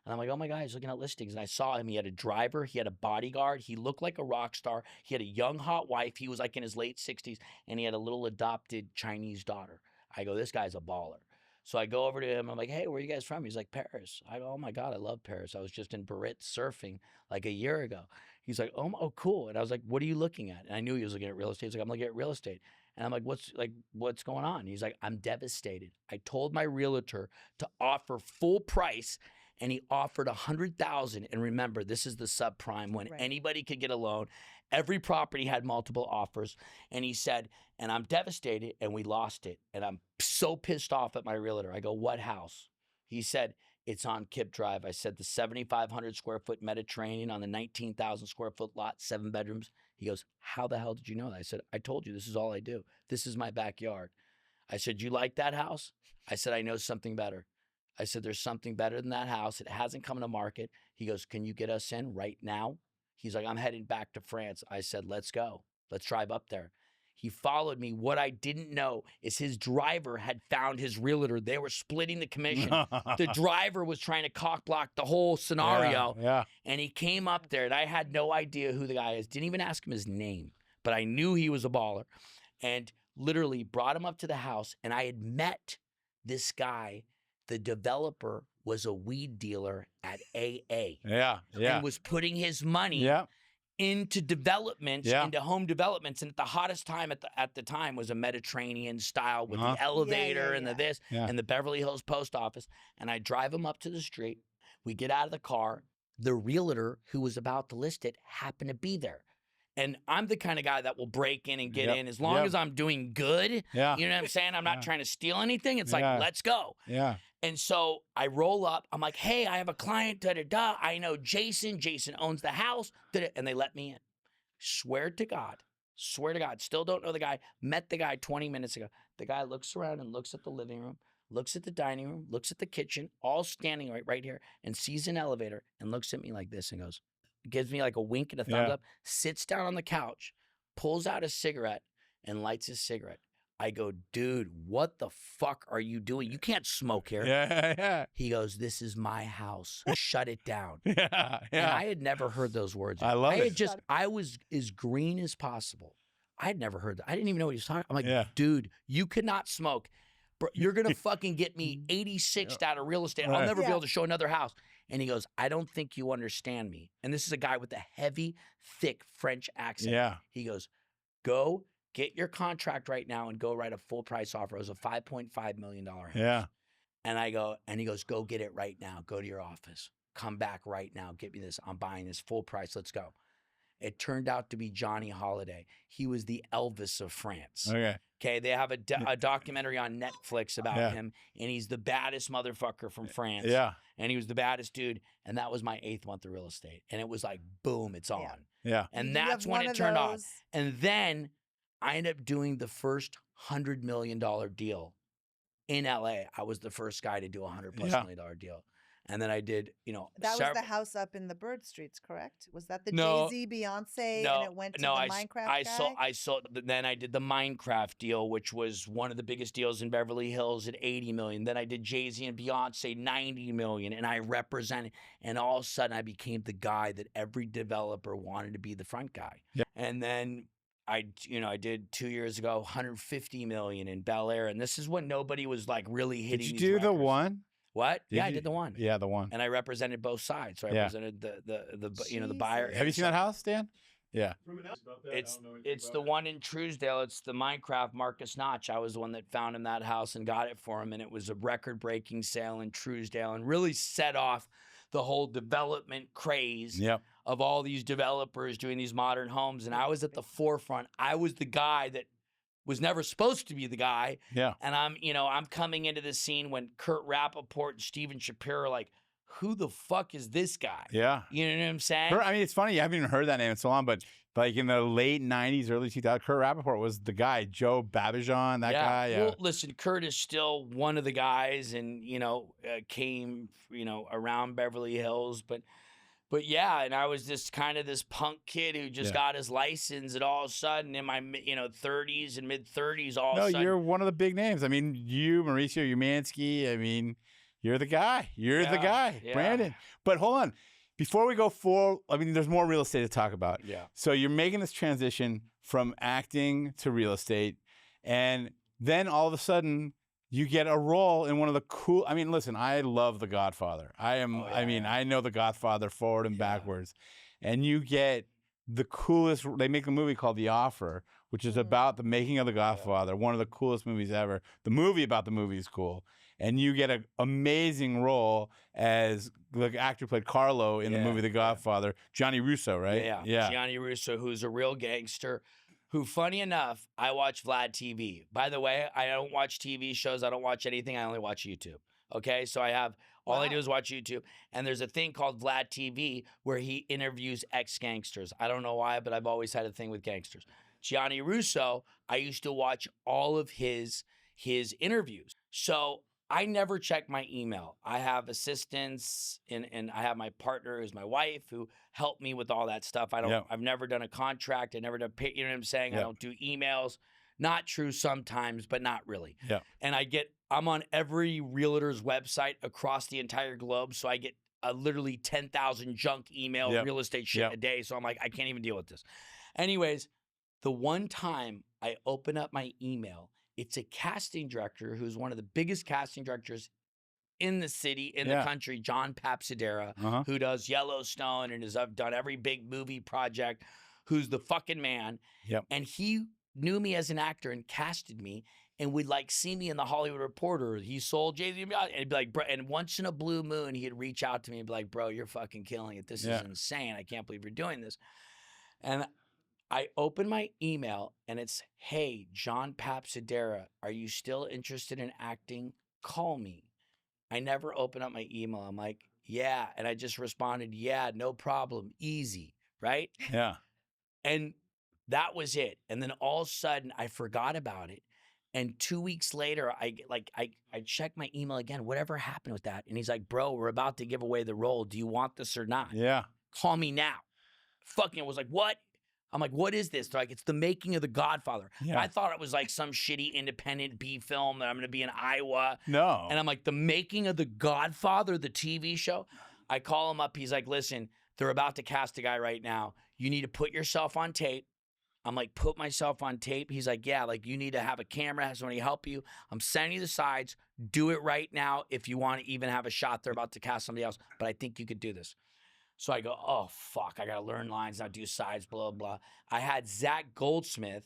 And I'm like, oh my God, he's looking at listings. And I saw him. He had a driver. He had a bodyguard. He looked like a rock star. He had a young, hot wife. He was like in his late 60s. And he had a little adopted Chinese daughter. I go, this guy's a baller. So I go over to him. I'm like, hey, where are you guys from? He's like, Paris. I go, oh my God, I love Paris. I was just in Biarritz surfing like a year ago. He's like, oh, cool. And I was like, what are you looking at? And I knew he was looking at real estate. He's like, I'm looking at real estate. And I'm like, what's going on? He's like, I'm devastated. I told my realtor to offer full price, and he offered $100,000. And remember, this is the subprime when anybody could get a loan. Every property had multiple offers. And he said, and I'm devastated, and we lost it. And I'm so pissed off at my realtor. I go, what house? He said, it's on Kip Drive. I said, the 7,500 square foot Mediterranean on the 19,000 square foot lot, 7 bedrooms. He goes, how the hell did you know that? I said, I told you, this is all I do. This is my backyard. I said, you like that house? I said, I know something better. I said, there's something better than that house. It hasn't come to market. He goes, can you get us in right now? He's like, I'm heading back to France. I said, let's go. Let's drive up there. He followed me. What I didn't know is his driver had found his realtor. They were splitting the commission. The driver was trying to cock block the whole scenario. Yeah. And he came up there, and I had no idea who the guy is. Didn't even ask him his name, but I knew he was a baller. And literally brought him up to the house, and I had met this guy. The developer was a weed dealer at AA. Yeah. And was putting his money into developments, into home developments. And at the hottest time at the time was a Mediterranean style with the elevator and the this and the Beverly Hills post office. And I drive him up to the street. We get out of the car. The realtor who was about to list it happened to be there. And I'm the kind of guy that will break in and get in as long as I'm doing good. Yeah. You know what I'm saying? I'm not trying to steal anything. It's like, let's go. Yeah. And so I roll up. I'm like, hey, I have a client. Da-da-da. I know Jason. Jason owns the house. Da-da. And they let me in. Swear to God. Still don't know the guy. Met the guy 20 minutes ago. The guy looks around and looks at the living room, looks at the dining room, looks at the kitchen, all standing right here, and sees an elevator and looks at me like this and goes, gives me like a wink and a thumbs up, sits down on the couch, pulls out a cigarette and lights his cigarette. I go, dude, what the fuck are you doing? You can't smoke here. Yeah. He goes, this is my house. Shut it down. Yeah. And I had never heard those words. I love it. I was as green as possible. I had never heard that. I didn't even know what he was talking. I'm like, dude, you cannot smoke. Bro, you're going to fucking get me 86'd out of real estate. I'll never be able to show another house. And he goes, I don't think you understand me. And this is a guy with a heavy, thick French accent. Yeah. He goes, go get your contract right now and go write a full price offer. It was a $5.5 million house. Yeah. And I go, and he goes, go get it right now. Go to your office. Come back right now. Get me this. I'm buying this full price. Let's go. It turned out to be Johnny Holiday. He was the Elvis of France. Okay, they have a documentary on Netflix about him, and he's the baddest motherfucker from France. Yeah. And he was the baddest dude, and that was my 8th month of real estate. And it was like, boom, it's on. Yeah. And that's when it turned on. And then I ended up doing the first $100 million deal in LA. I was the first guy to do a $100+ million deal. And then I did, that was the house up in the Bird Streets, correct? Was that the Jay-Z, Beyonce, and it went to the Minecraft guy? Then I did the Minecraft deal, which was one of the biggest deals in Beverly Hills at 80 million. Then I did Jay-Z and Beyonce 90 million, and I represented. And all of a sudden, I became the guy that every developer wanted to be the front guy. Yeah. And then I did 2 years ago 150 million in Bel Air, and this is when nobody was like really hitting. Did you do the one? What? I did the one. Yeah, the one. And I represented both sides. So I represented the buyer. Have you seen that house, Dan? Yeah. It's the one in Truesdale. It's the Minecraft Marcus Notch. I was the one that found him that house and got it for him. And it was a record-breaking sale in Truesdale and really set off the whole development craze of all these developers doing these modern homes. And I was at the forefront. I was the guy that was never supposed to be the guy. Yeah. And I'm coming into the scene when Kurt Rappaport and Steven Shapiro are like, who the fuck is this guy? Yeah. You know what I'm saying? I mean, it's funny. You haven't even heard that name in so long, but like in the late 90s, early 2000s, Kurt Rappaport was the guy. Joe Babijan, that guy. Yeah. Well, listen, Kurt is still one of the guys and, came, around Beverly Hills. But yeah, and I was just kind of this punk kid who just got his license, and all of a sudden in my 30s and mid 30s, all of a sudden. No, you're one of the big names. I mean, you, Mauricio Umansky. I mean, you're the guy. You're the guy, Branden. But hold on, before we go forward, I mean, there's more real estate to talk about. Yeah. So you're making this transition from acting to real estate, and then all of a sudden, you get a role in one of the cool. I mean, listen, I love The Godfather. I mean, I know The Godfather forward and backwards. And you get the coolest. They make a movie called The Offer, which is about the making of The Godfather, one of the coolest movies ever. The movie about the movie is cool. And you get an amazing role as the actor who played Carlo in the movie The Godfather, Johnny Russo, right? Yeah. Johnny Russo, who's a real gangster. Who, funny enough, I watch Vlad TV. By the way, I don't watch TV shows. I don't watch anything. I only watch YouTube. Okay? So I do is watch YouTube. And there's a thing called Vlad TV where he interviews ex-gangsters. I don't know why, but I've always had a thing with gangsters. Gianni Russo, I used to watch all of his interviews. So I never check my email. I have assistants and I have my partner who's my wife who helped me with all that stuff. I've never done a contract. I never done, you know what I'm saying? I don't do emails. Not true sometimes, but not really. Yeah. And I'm on every realtor's website across the entire globe. So I get literally 10,000 junk email real estate shit a day. So I'm like, I can't even deal with this. Anyways, the one time I open up my email, it's a casting director who's one of the biggest casting directors in the city, in the country, John Papsidera, who does Yellowstone and has done every big movie project, who's the fucking man. Yep. And he knew me as an actor and casted me. and would like see me in the Hollywood Reporter. He sold Jay-Z, and he'd be like, bro, and once in a blue moon, he'd reach out to me and be like, bro, you're fucking killing it. This is insane. I can't believe you're doing this. And I open my email and it's, hey, John Papsidera, are you still interested in acting? Call me. I never open up my email. I'm like, yeah. And I just responded, yeah, no problem. Easy. Right? Yeah. And that was it. And then all of a sudden I forgot about it. And 2 weeks later, I checked my email again. Whatever happened with that? And he's like, bro, we're about to give away the role. Do you want this or not? Yeah. Call me now. Fucking was like, what? I'm like, what is this? They're like, it's the making of The Godfather. Yeah. I thought it was like some shitty independent B film that I'm going to be in Iowa. No. And I'm like, the making of The Godfather, the TV show? I call him up. He's like, listen, they're about to cast a guy right now. You need to put yourself on tape. I'm like, put myself on tape? He's like, yeah, like you need to have a camera, have somebody help you. I'm sending you the sides. Do it right now if you want to even have a shot. They're about to cast somebody else, but I think you could do this. So I go, oh, fuck, I got to learn lines, now do sides, blah, blah. I had Zach Goldsmith,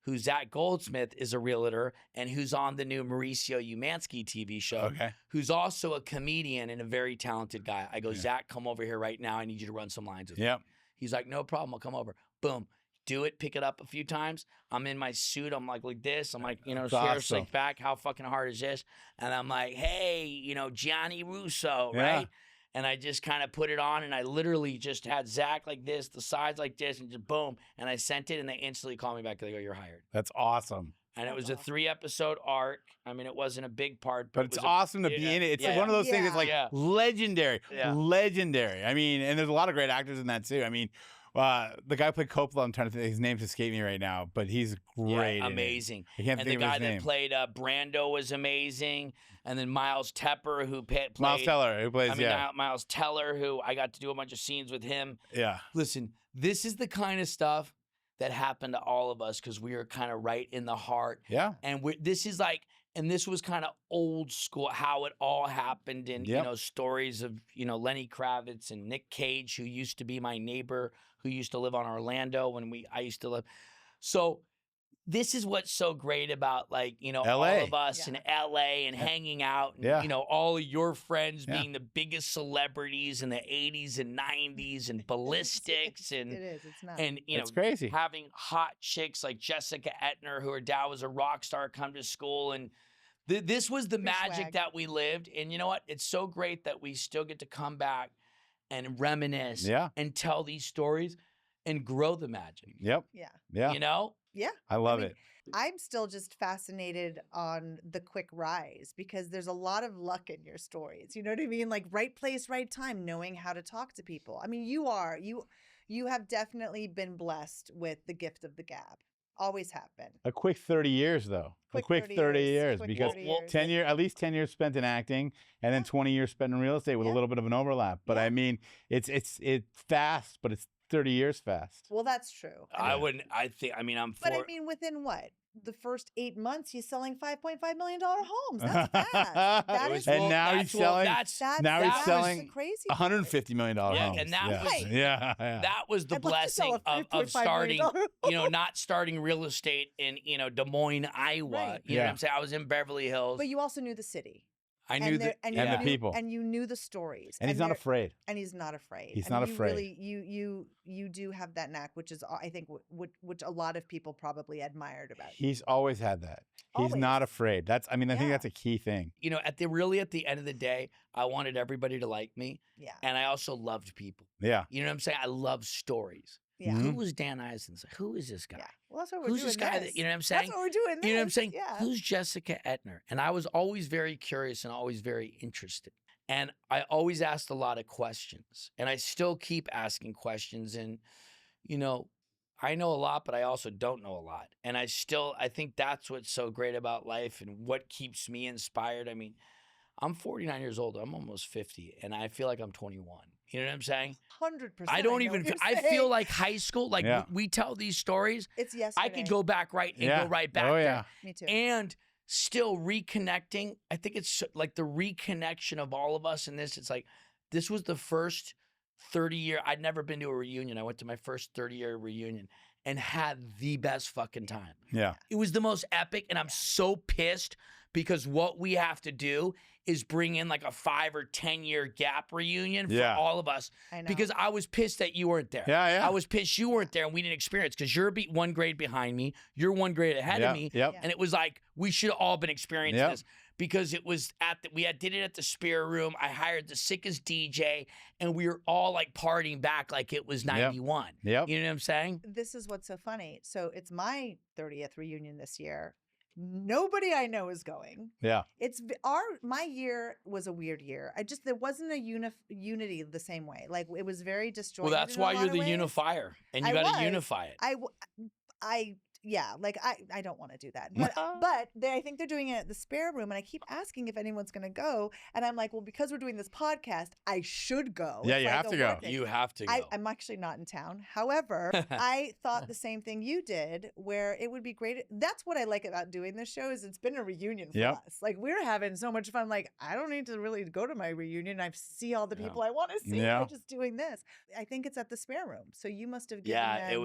who Zach Goldsmith is a realtor and who's on the new Mauricio Umansky TV show, who's also a comedian and a very talented guy. I go, Zach, come over here right now. I need you to run some lines with me. He's like, no problem. I'll come over. Boom. Do it, pick it up a few times. I'm in my suit. I'm like this. I'm like, you know, seriously, like back. How fucking hard is this? And I'm like, hey, you know, Gianni Russo, right? And I just kind of put it on, and I literally just had Zach like this, the sides like this, and just boom. And I sent it, and they instantly called me back. They go, you're hired. That's awesome. And it was a 3-episode arc. I mean, it wasn't a big part. But it's awesome to be in it. It's like one of those things that's like legendary. Legendary. I mean, and there's a lot of great actors in that too. I mean, the guy who played Coppola, I'm trying to think, his name's escaping me right now, but he's great. Yeah, amazing. I can't think of his name. And the guy that played Brando was amazing. And then Miles Tepper, who played Miles Teller, who plays Miles Teller, who I got to do a bunch of scenes with him. Yeah. Listen, this is the kind of stuff that happened to all of us because we were kind of right in the heart. Yeah. And this is like, and this was kind of old school, how it all happened, and you know, stories of, you know, Lenny Kravitz and Nick Cage, who used to be my neighbor, who used to live on Orlando when I used to live. So this is what's so great about, like, you know, LA. all of us in LA and hanging out, and, you know, all of your friends being the biggest celebrities in the 80s and 90s and ballistics and it's not. And you know, crazy. Having hot chicks like Jessica Etner, who her dad was a rock star, come to school, and this was the magic that we lived. And you know what? It's so great that we still get to come back and reminisce and tell these stories and grow the magic. Yeah. You know? Yeah. I love it. I'm still just fascinated on the quick rise because there's a lot of luck in your stories. You know what I mean? Like right place, right time, knowing how to talk to people. I mean, you have definitely been blessed with the gift of the gab. Always have been. A quick 30 years though. A quick 30 years because 10 years, at least 10 years spent in acting, and then 20 years spent in real estate with a little bit of an overlap. But I mean, it's fast, but it's 30 years fast. Well, that's true. I mean, I'm for. But I mean, within what? The first 8 months, he's selling $5.5 million homes. That's fast. Now he's selling crazy $150 million homes. And that was the blessing of starting, you know, not starting real estate in, you know, Des Moines, Iowa. You know what I'm saying? I was in Beverly Hills. But you also knew the city. I knew the people, and you knew the stories, and he's not afraid. And he's not afraid. He's not afraid. Really, you do have that knack, which is, I think, which a lot of people probably admired about you. He's always had that. He's not afraid. That's, I mean, I think that's a key thing. You know, at the end of the day, I wanted everybody to like me. Yeah. And I also loved people. Yeah. You know what I'm saying? I love stories. Yeah. Who was Dan Eisenstein? Who is this guy? Yeah. Well, that's what we're Who's doing this guy? this. You know what I'm saying? That's what we're doing. You know what I'm saying? Yeah. Who's Jessica Etner? And I was always very curious and always very interested. And I always asked a lot of questions. And I still keep asking questions. And, you know, I know a lot, but I also don't know a lot. And I think that's what's so great about life and what keeps me inspired. I mean, I'm 49 years old. I'm almost 50. And I feel like I'm 21. You know what I'm saying? 100%. I don't even. I feel like high school. Like we tell these stories. It's yesterday. I could go back go right back. Oh there. Me too. And still reconnecting. I think it's like the reconnection of all of us in this. It's like this was the first 30-year. I'd never been to a reunion. I went to my first 30-year reunion, and had the best fucking time. Yeah. It was the most epic, and I'm so pissed because what we have to do is bring in like a 5 or 10 year gap reunion for all of us. I know. Because I was pissed that you weren't there. Yeah. I was pissed you weren't there and we didn't experience, because you're one grade behind me, you're 1 grade ahead of me, and it was like we should have all been experiencing this. Because it was did it at the Spare Room. I hired the sickest DJ, and we were all like partying back like it was 91. Yep. You know what I'm saying? This is what's so funny. So it's my 30th reunion this year. Nobody I know is going. Yeah. My year was a weird year. There wasn't a unity the same way. Like it was very disjointed. Well, that's why you're the unifier, and you got to unify it. I don't want to do that. But I think they're doing it at the Spare Room, and I keep asking if anyone's going to go, and I'm like, well, because we're doing this podcast, I should go. Yeah, you have to go. You have to go. I'm actually not in town. However, I thought the same thing you did, where it would be great. That's what I like about doing this show is it's been a reunion for us. Like we're having so much fun. Like I don't need to really go to my reunion. I see all the people I want to see. We're just doing this. I think it's at the Spare Room. So you must have given them it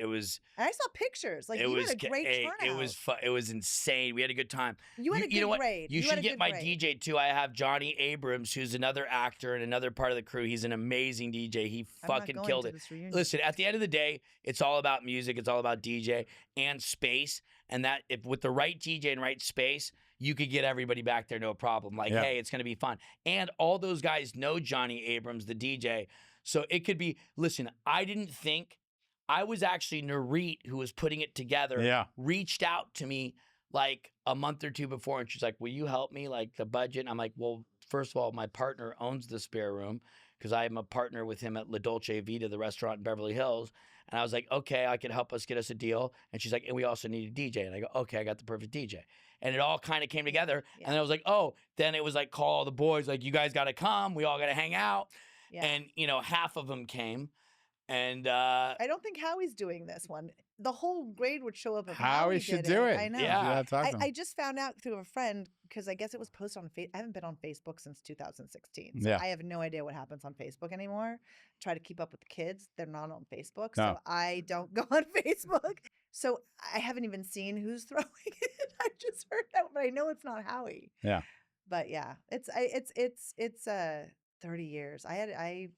was and I saw pictures. Like you had a great turnout. It was insane. We had a good time. You had a good grade. You should get my DJ too. I have Johnny Abrams, who's another actor and another part of the crew. He's an amazing DJ. He fucking killed it. Listen, at the end of the day, it's all about music. It's all about DJ and space. And that if with the right DJ and right space, you could get everybody back there, no problem. Like, hey, it's going to be fun. And all those guys know Johnny Abrams, the DJ. So it could be, listen, I was actually Narit, who was putting it together, reached out to me like a month or two before, and she's like, will you help me, like the budget? And I'm like, well, first of all, my partner owns the Spare Room because I am a partner with him at La Dolce Vita, the restaurant in Beverly Hills. And I was like, okay, I can help us get us a deal. And she's like, and we also need a DJ. And I go, okay, I got the perfect DJ. And it all kind of came together. And I was like, oh, then it was like, call all the boys, like, you guys got to come. We all got to hang out. And, half of them came. And I don't think Howie's doing this one. The whole grade would show up if Howie should do it. I know. Yeah. I just found out through a friend because I guess it was posted on Facebook. I haven't been on Facebook since 2016. So I have no idea what happens on Facebook anymore. Try to keep up with the kids. They're not on Facebook. So I don't go on Facebook. So I haven't even seen who's throwing it. I just heard that, but I know it's not Howie. Yeah. But yeah, it's 30 years. I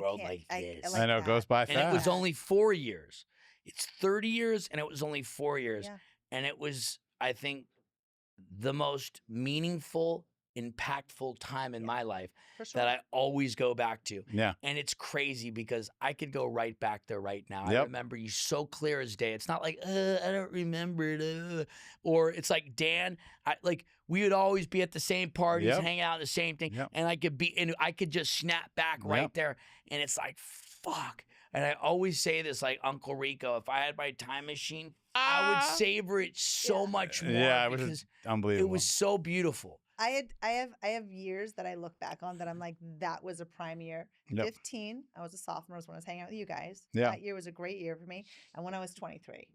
World can't. like this. I know, it goes by fast. And it was only 4 years. It's 30 years, and it was only 4 years. Yeah. And it was, I think, the most meaningful, impactful time in my life that I always go back to. Yeah. And it's crazy because I could go right back there right now. I remember you so clear as day. It's not like, I don't remember it. Or it's like, Dan, we would always be at the same parties, hanging out in the same thing. And I could just snap back right there. And it's like, fuck. And I always say this, like Uncle Rico, if I had my time machine, I would savor it so much more. Yeah, it was unbelievable. It was so beautiful. I have years that I look back on that I'm like, that was a prime year. 15, I was a sophomore when I was hanging out with you guys. Yeah. That year was a great year for me. And when I was 23.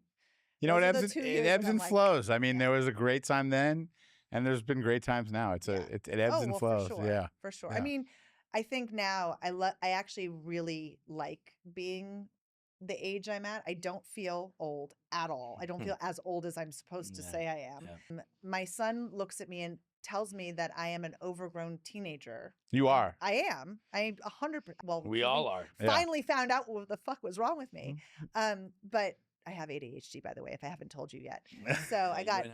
You know, it ebbs and flows. I mean, there was a great time then, and there's been great times now. It ebbs and flows. For sure. Yeah. I mean, I think now I actually really like being the age I'm at. I don't feel old at all. I don't feel as old as I'm supposed to say I am. Yeah. My son looks at me and tells me that I am an overgrown teenager. You are. I am. I'm 100%. Well, we all are. Finally found out what the fuck was wrong with me. But I have ADHD, by the way, if I haven't told you yet. So I got,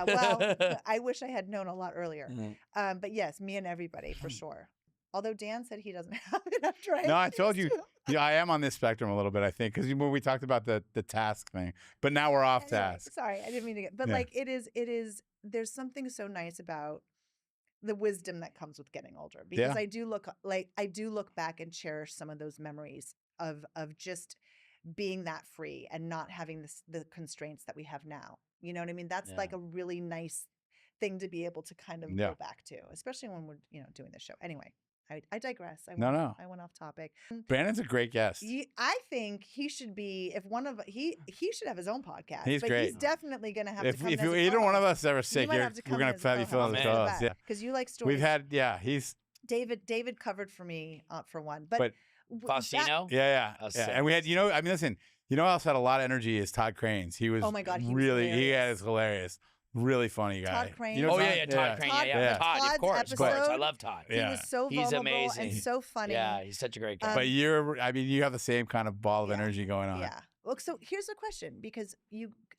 well, I wish I had known a lot earlier. But yes, me and everybody for sure. Although Dan said he doesn't have it after I told you. Yeah, I am on this spectrum a little bit, I think, because when we talked about the task thing, but now we're off task. Sorry, I didn't mean to get, but like it is, there's something so nice about the wisdom that comes with getting older, because I do look back and cherish some of those memories of just being that free and not having the constraints that we have now. You know what I mean? That's like a really nice thing to be able to kind of go back to, especially when we're, doing this show. Anyway. I digress. I went off topic. Brandon's a great guest. I think he should be, he should have his own podcast. He's great. He's definitely going to have to come. If either one of us is ever sick, we're going to have you fill in the co-host. Because you like stories. We've had, he's. David covered for me for one. But Faustino? Yeah. Oh, And we had, I mean, listen, who else had a lot of energy is Todd Cranes. He was Oh my God, he really, was he was hilarious. Really funny guy. Todd Cranes. Todd Crane. Yeah. Todd, of course. I love Todd. He was so He's vulnerable amazing. and so funny. Yeah, he's such a great guy. But you have the same kind of ball of energy going on. Yeah. Look, so here's a question, because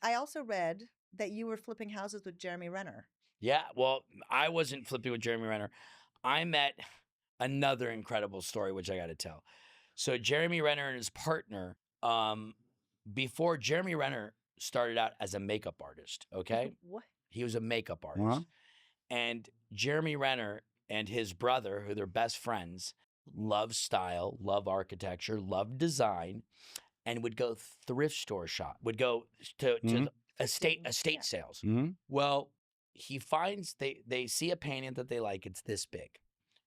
I also read that you were flipping houses with Jeremy Renner. Yeah, well, I wasn't flipping with Jeremy Renner. I met another incredible story, which I got to tell. So Jeremy Renner and his partner, before Jeremy Renner started out as a makeup artist, okay? What? He was a makeup artist. And Jeremy Renner and his brother, who they're best friends, love style, love architecture, love design, and would go thrift store shop, would go to estate sales. Well, he finds they see a painting that they like, it's this big,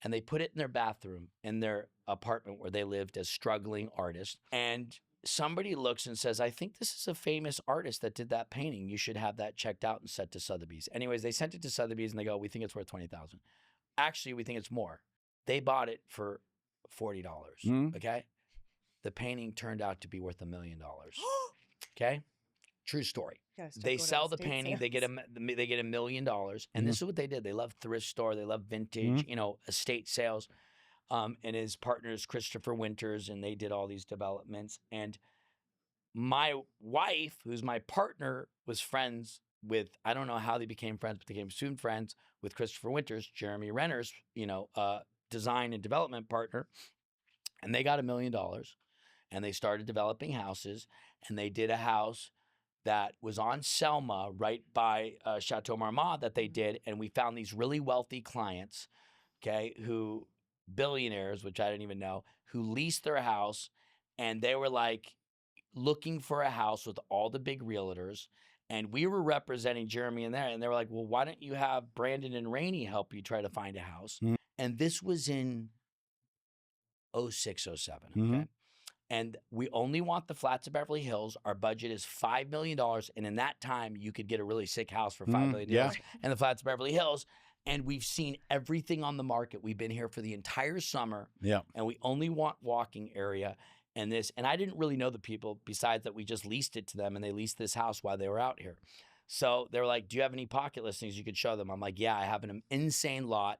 and they put it in their bathroom in their apartment where they lived as struggling artists. And somebody looks and says, I think this is a famous artist that did that painting. You should have that checked out and sent to Sotheby's. Anyways, they sent it to Sotheby's and they go, we think it's worth $20,000. Actually, we think it's more. They bought it for $40. Okay. The painting turned out to be worth $1 million. Okay. True story. They sell the painting. They get $1 million. And this is what they did. They love thrift store. They love vintage, estate sales. And his partner is Christopher Winters, and they did all these developments. And my wife, who's my partner, was friends with, I don't know how they became friends, but they became soon friends with Christopher Winters, Jeremy Renner's, design and development partner. And they got $1 million, and they started developing houses. And they did a house that was on Selma, right by Chateau Marmont, that they did. And we found these really wealthy clients, okay, billionaires, which I didn't even know, who leased their house, and they were like looking for a house with all the big realtors. And we were representing Jeremy in there, and they were like, well, why don't you have Branden and Rainey help you try to find a house? And this was in 06, 07, okay? And we only want the flats of Beverly Hills. Our budget is $5 million. And in that time, you could get a really sick house for $5 million. And the flats of Beverly Hills. And we've seen everything on the market. We've been here for the entire summer. Yeah. And we only want walking area and this. And I didn't really know the people, besides that we just leased it to them, and they leased this house while they were out here. So they were like, do you have any pocket listings you could show them? I'm like, yeah, I have an insane lot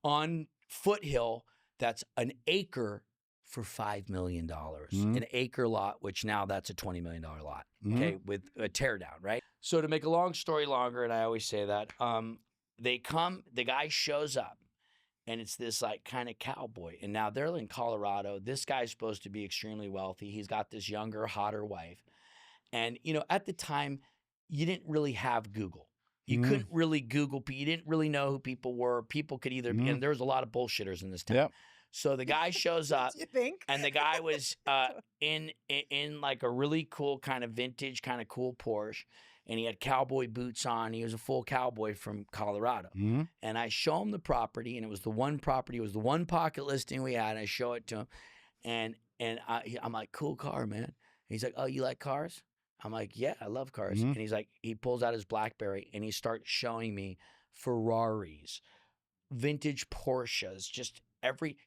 on Foothill that's an acre for $5 million. An acre lot, which now that's a $20 million lot, okay, with a teardown, right? So to make a long story longer, and I always say that, they come, the guy shows up, and it's this like kind of cowboy. And now they're in Colorado. This guy's supposed to be extremely wealthy. He's got this younger, hotter wife. And, at the time, you didn't really have Google. You couldn't really Google. You didn't really know who people were. People could either be, and there was a lot of bullshitters in this town. Yep. So the guy shows up, you think? And the guy was in like a really cool kind of vintage, kind of cool Porsche. And he had cowboy boots on. He was a full cowboy from Colorado. And I show him the property, and it was the one property. It was the one pocket listing we had. I show it to him, and I'm like, cool car, man. And he's like, oh, you like cars? I'm like, yeah, I love cars. And he's like, he pulls out his BlackBerry, and he starts showing me Ferraris, vintage Porsches, just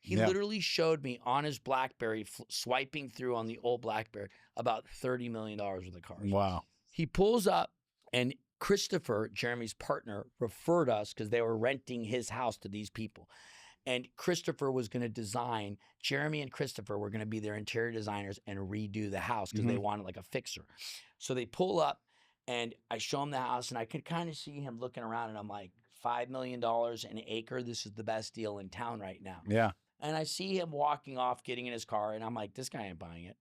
he literally showed me on his BlackBerry, swiping through on the old BlackBerry, about $30 million worth of cars. Wow. He pulls up, and Christopher, Jeremy's partner, referred us because they were renting his house to these people. And Christopher was going to design, Jeremy and Christopher were going to be their interior designers and redo the house because they wanted like a fixer. So they pull up, and I show him the house, and I could kind of see him looking around, and I'm like, $5 million an acre. This is the best deal in town right now. Yeah. And I see him walking off, getting in his car, and I'm like, this guy ain't buying it.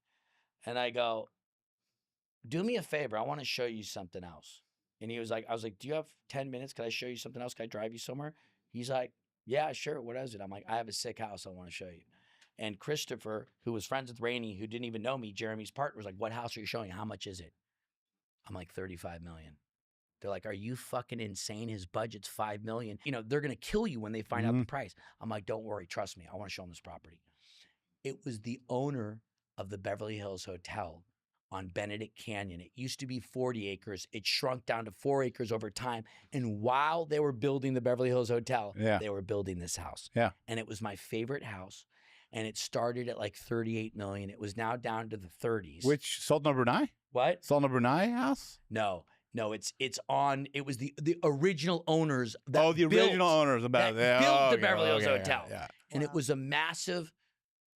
And I go, do me a favor. I want to show you something else. And he was like, I was like, do you have 10 minutes? Can I show you something else? Can I drive you somewhere? He's like, yeah, sure. What is it? I'm like, I have a sick house I want to show you. And Christopher, who was friends with Rainey, who didn't even know me, Jeremy's partner, was like, what house are you showing? How much is it? I'm like, $35 million. They're like, are you fucking insane? His budget's $5 million. They're going to kill you when they find out the price. I'm like, don't worry. Trust me. I want to show them this property. It was the owner of the Beverly Hills Hotel on Benedict Canyon. It used to be 40 acres. It shrunk down to 4 acres over time. And while they were building the Beverly Hills Hotel, they were building this house. Yeah. And it was my favorite house. and it started at like 38 million. It was now down to the 30s. Which Sultan of Brunei? What? Sultan of Brunei house? No, it's on. It was the original owners. That the original owners that built the Beverly Hills Hotel, Yeah. and it was a massive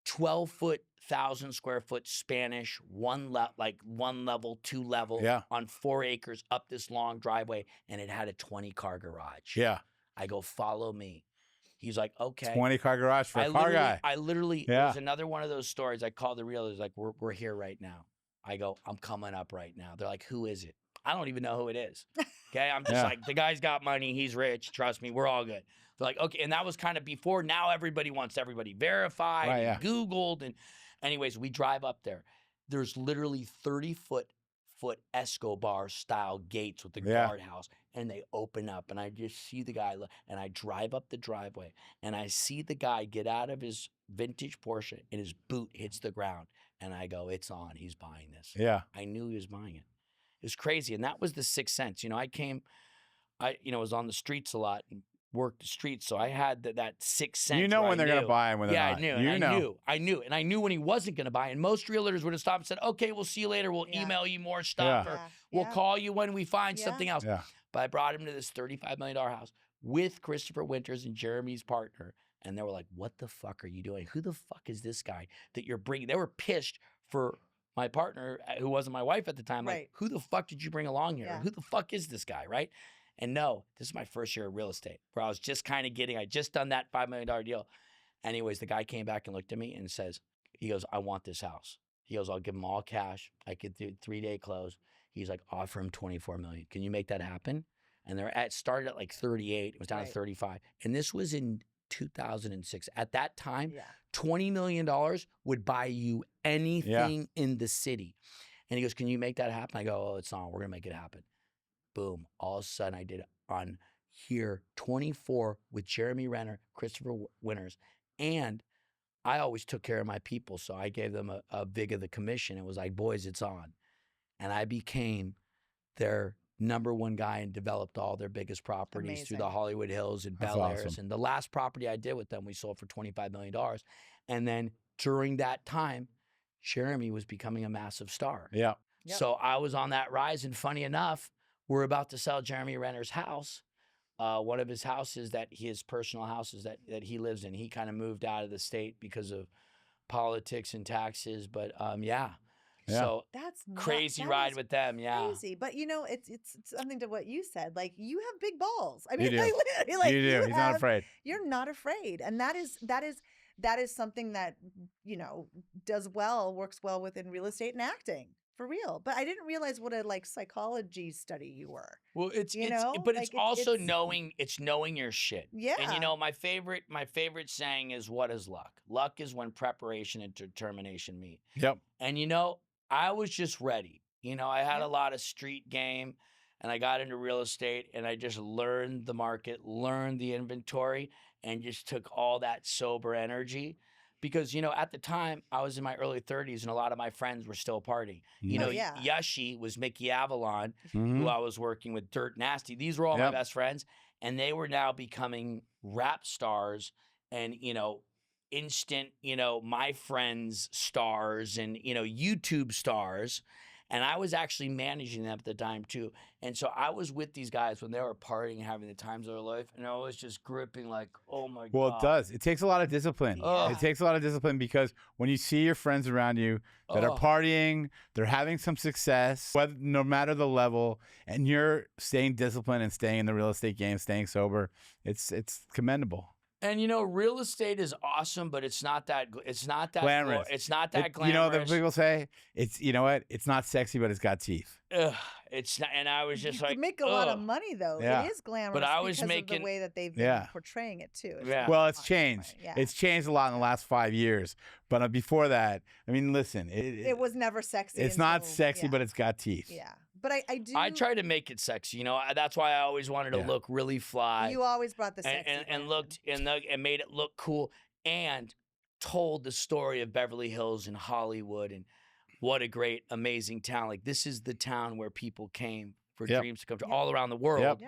12-foot, 1,000-square-foot Spanish one level, 2 level, on 4 acres up this long driveway, and it had a 20-car garage. Yeah. I go, follow me. He's like, okay. 20-car garage for a car guy. I literally, it was another one of those stories. I called the realtors, like, we're here right now. I go, I'm coming up right now. They're like, who is it? I don't even know who it is. Okay, I'm just like, the guy's got money. He's rich. Trust me, we're all good. They're like, okay, and that was kind of before. Now everybody wants everybody verified, and Googled, and anyways, we drive up there. There's literally 30-foot Escobar style gates with the guardhouse, and they open up, and I just see the guy, and I drive up the driveway, and I see the guy get out of his vintage Porsche, and his boot hits the ground, and I go, it's on. He's buying this. Yeah, I knew he was buying it. It was crazy, and that was the sixth sense. You know, I was on the streets a lot and worked the streets, so I had that sixth sense. You know when they're going to buy and when they're not. Yeah, I knew, and I knew when he wasn't going to buy. And most realtors would have stopped and said, "Okay, we'll see you later. We'll email you more stuff, or we'll call you when we find something else." Yeah. But I brought him to this $35 million house with Christopher Winters and Jeremy's partner, and they were like, "What the fuck are you doing? Who the fuck is this guy that you're bringing?" They were pissed for my partner, who wasn't my wife at the time. Like, who the fuck did you bring along here? Yeah. Who the fuck is this guy, right? And no, this is my first year of real estate, where I was just kind of I just done that $5 million deal. Anyways, the guy came back and looked at me and says, he goes, I want this house. He goes, I'll give him all cash. I could do 3-day close. He's like, offer him $24 million. Can you make that happen? And it started at like 38. It was down to 35. And this was in 2006. At that time, $20 million would buy you anything in the city. And he goes, can you make that happen? I go, oh, it's on. We're going to make it happen. Boom. All of a sudden, I did it on here, 24 with Jeremy Renner, Christopher Winters. And I always took care of my people. So I gave them a big of the commission. It was like, boys, it's on. And I became their #1 guy and developed all their biggest properties through the Hollywood Hills and Bel Airs. And the last property I did with them, we sold for $25 million. And then during that time, Jeremy was becoming a massive star. Yeah. Yep. So I was on that rise. And funny enough, we're about to sell Jeremy Renner's house. One of his houses, his personal houses that he lives in. He kind of moved out of the state because of politics and taxes. But so that's crazy ride with them. Yeah, crazy. But you know, it's something to what you said. Like, you have big balls. I mean, you do. like you do. He's not afraid. You're not afraid, and that is something that, you know, works well within real estate and acting. For real. But I didn't realize what a psychology study you were. Well, it's also knowing your shit. Yeah. And you know, my favorite saying is, what is luck? Luck is when preparation and determination meet. Yep. And you know, I was just ready. You know, I had a lot of street game, and I got into real estate, and I just learned the market, learned the inventory, and just took all that sober energy. Because, you know, at the time, I was in my early 30s, and a lot of my friends were still partying. You know, Yushi was Mickey Avalon, who I was working with, Dirt Nasty. These were all my best friends, and they were now becoming rap stars and, you know, instant, you know, my friends stars and, you know, YouTube stars. And I was actually managing them at the time, too. And so I was with these guys when they were partying and having the times of their life. And I was just gripping like, oh, my God. Well, it does. It takes a lot of discipline. Yeah. It takes a lot of discipline, because when you see your friends around you that are partying, they're having some success, no matter the level, and you're staying disciplined and staying in the real estate game, staying sober, it's commendable. And you know, real estate is awesome, but it's not that glamorous. It's not that glamorous. You know what the people say? You know what? It's not sexy, but it's got teeth. It's not. And I was just you like, make a lot of money though. Yeah. It is glamorous, but I was because making of the way that they've been portraying it too. Well, it's changed. Yeah. It's changed a lot in the last 5 years. But before that, I mean, listen, it was never sexy. It's not sexy, but it's got teeth. Yeah. But I do. I try to make it sexy, you know. That's why I always wanted to look really fly. You always brought the sexy and looked and made it look cool, and told the story of Beverly Hills and Hollywood and what a great, amazing town. Like, this is the town where people came for dreams to come true, all around the world,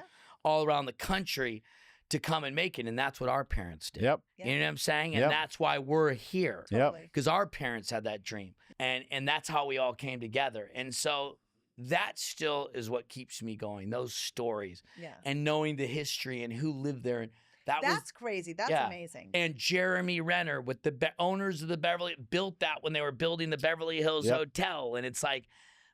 all around the country, to come and make it. And that's what our parents did. Yep. You know what I'm saying? And Yep. that's why we're here. Totally. Because our parents had that dream. And that's how we all came together. And so that still is what keeps me going, those stories. Yeah. And knowing the history and who lived there. And That's crazy. That's amazing. And Jeremy Renner with the owners of the Beverly built that when they were building the Beverly Hills Hotel. And it's like,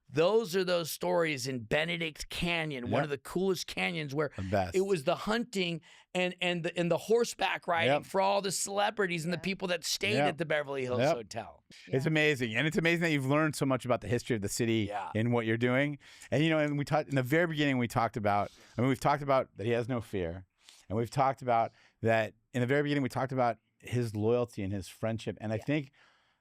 those are those stories in Benedict Canyon, one of the coolest canyons where it was the hunting and the horseback riding for all the celebrities and the people that stayed at the Beverly Hills Hotel. It's amazing. And it's amazing that you've learned so much about the history of the city in what you're doing. And, you know, and we talked in the very beginning, we've talked about that he has no fear. And we've talked about that in the very beginning, we talked about his loyalty and his friendship. And I think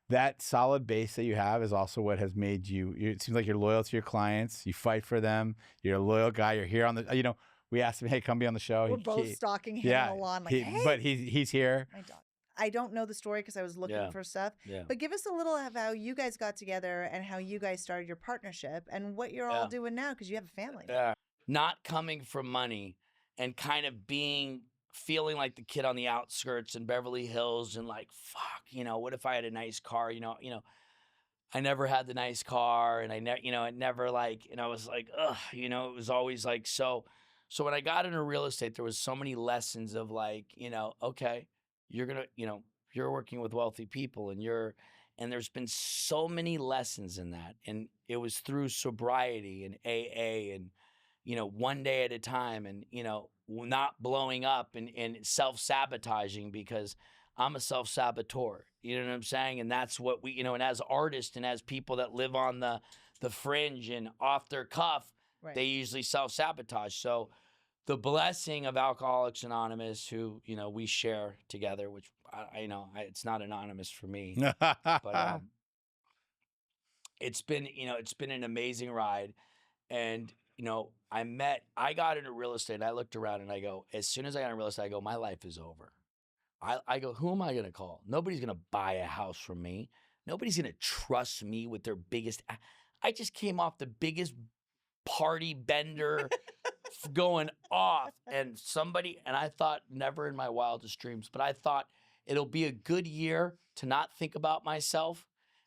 that solid base that you have is also what has made you, it seems like you're loyal to your clients. You fight for them. You're a loyal guy. You're here on the, you know, we asked him, hey, come be on the show. We're both stalking him on the lawn. Like, hey. But he's here. My dog. I don't know the story because I was looking for stuff. Yeah. But give us a little of how you guys got together and how you guys started your partnership and what you're all doing now because you have a family. Yeah. Not coming from money and kind of feeling like the kid on the outskirts in Beverly Hills and like, fuck, you know, what if I had a nice car? You know, I never had the nice car and it never like, and I was like, ugh, you know, it was always like, so when I got into real estate, there was so many lessons of like, you know, okay, you're working with wealthy people and there's been so many lessons in that. And it was through sobriety and AA and, you know, one day at a time and, you know, not blowing up and self-sabotaging because I'm a self-saboteur. You know what I'm saying? And that's what we, you know, and as artists and as people that live on the fringe and off their cuff, they usually self-sabotage. So the blessing of Alcoholics Anonymous, who, you know, we share together, which I know it's not anonymous for me, but it's been an amazing ride. And, you know, I got into real estate. I looked around and I go, as soon as I got into real estate, I go, my life is over. I go, who am I going to call? Nobody's going to buy a house from me. Nobody's going to trust me with their biggest. I just came off the biggest party bender going off and I thought never in my wildest dreams, but I thought it'll be a good year to not think about myself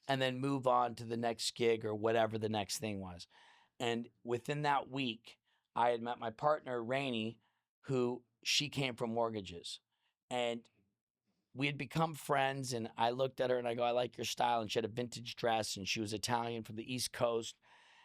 and then move on to the next gig or whatever the next thing was. And within that week, I had met my partner, Rainey, who she came from mortgages. And we had become friends. And I looked at her and I go, I like your style. And she had a vintage dress and she was Italian from the East Coast.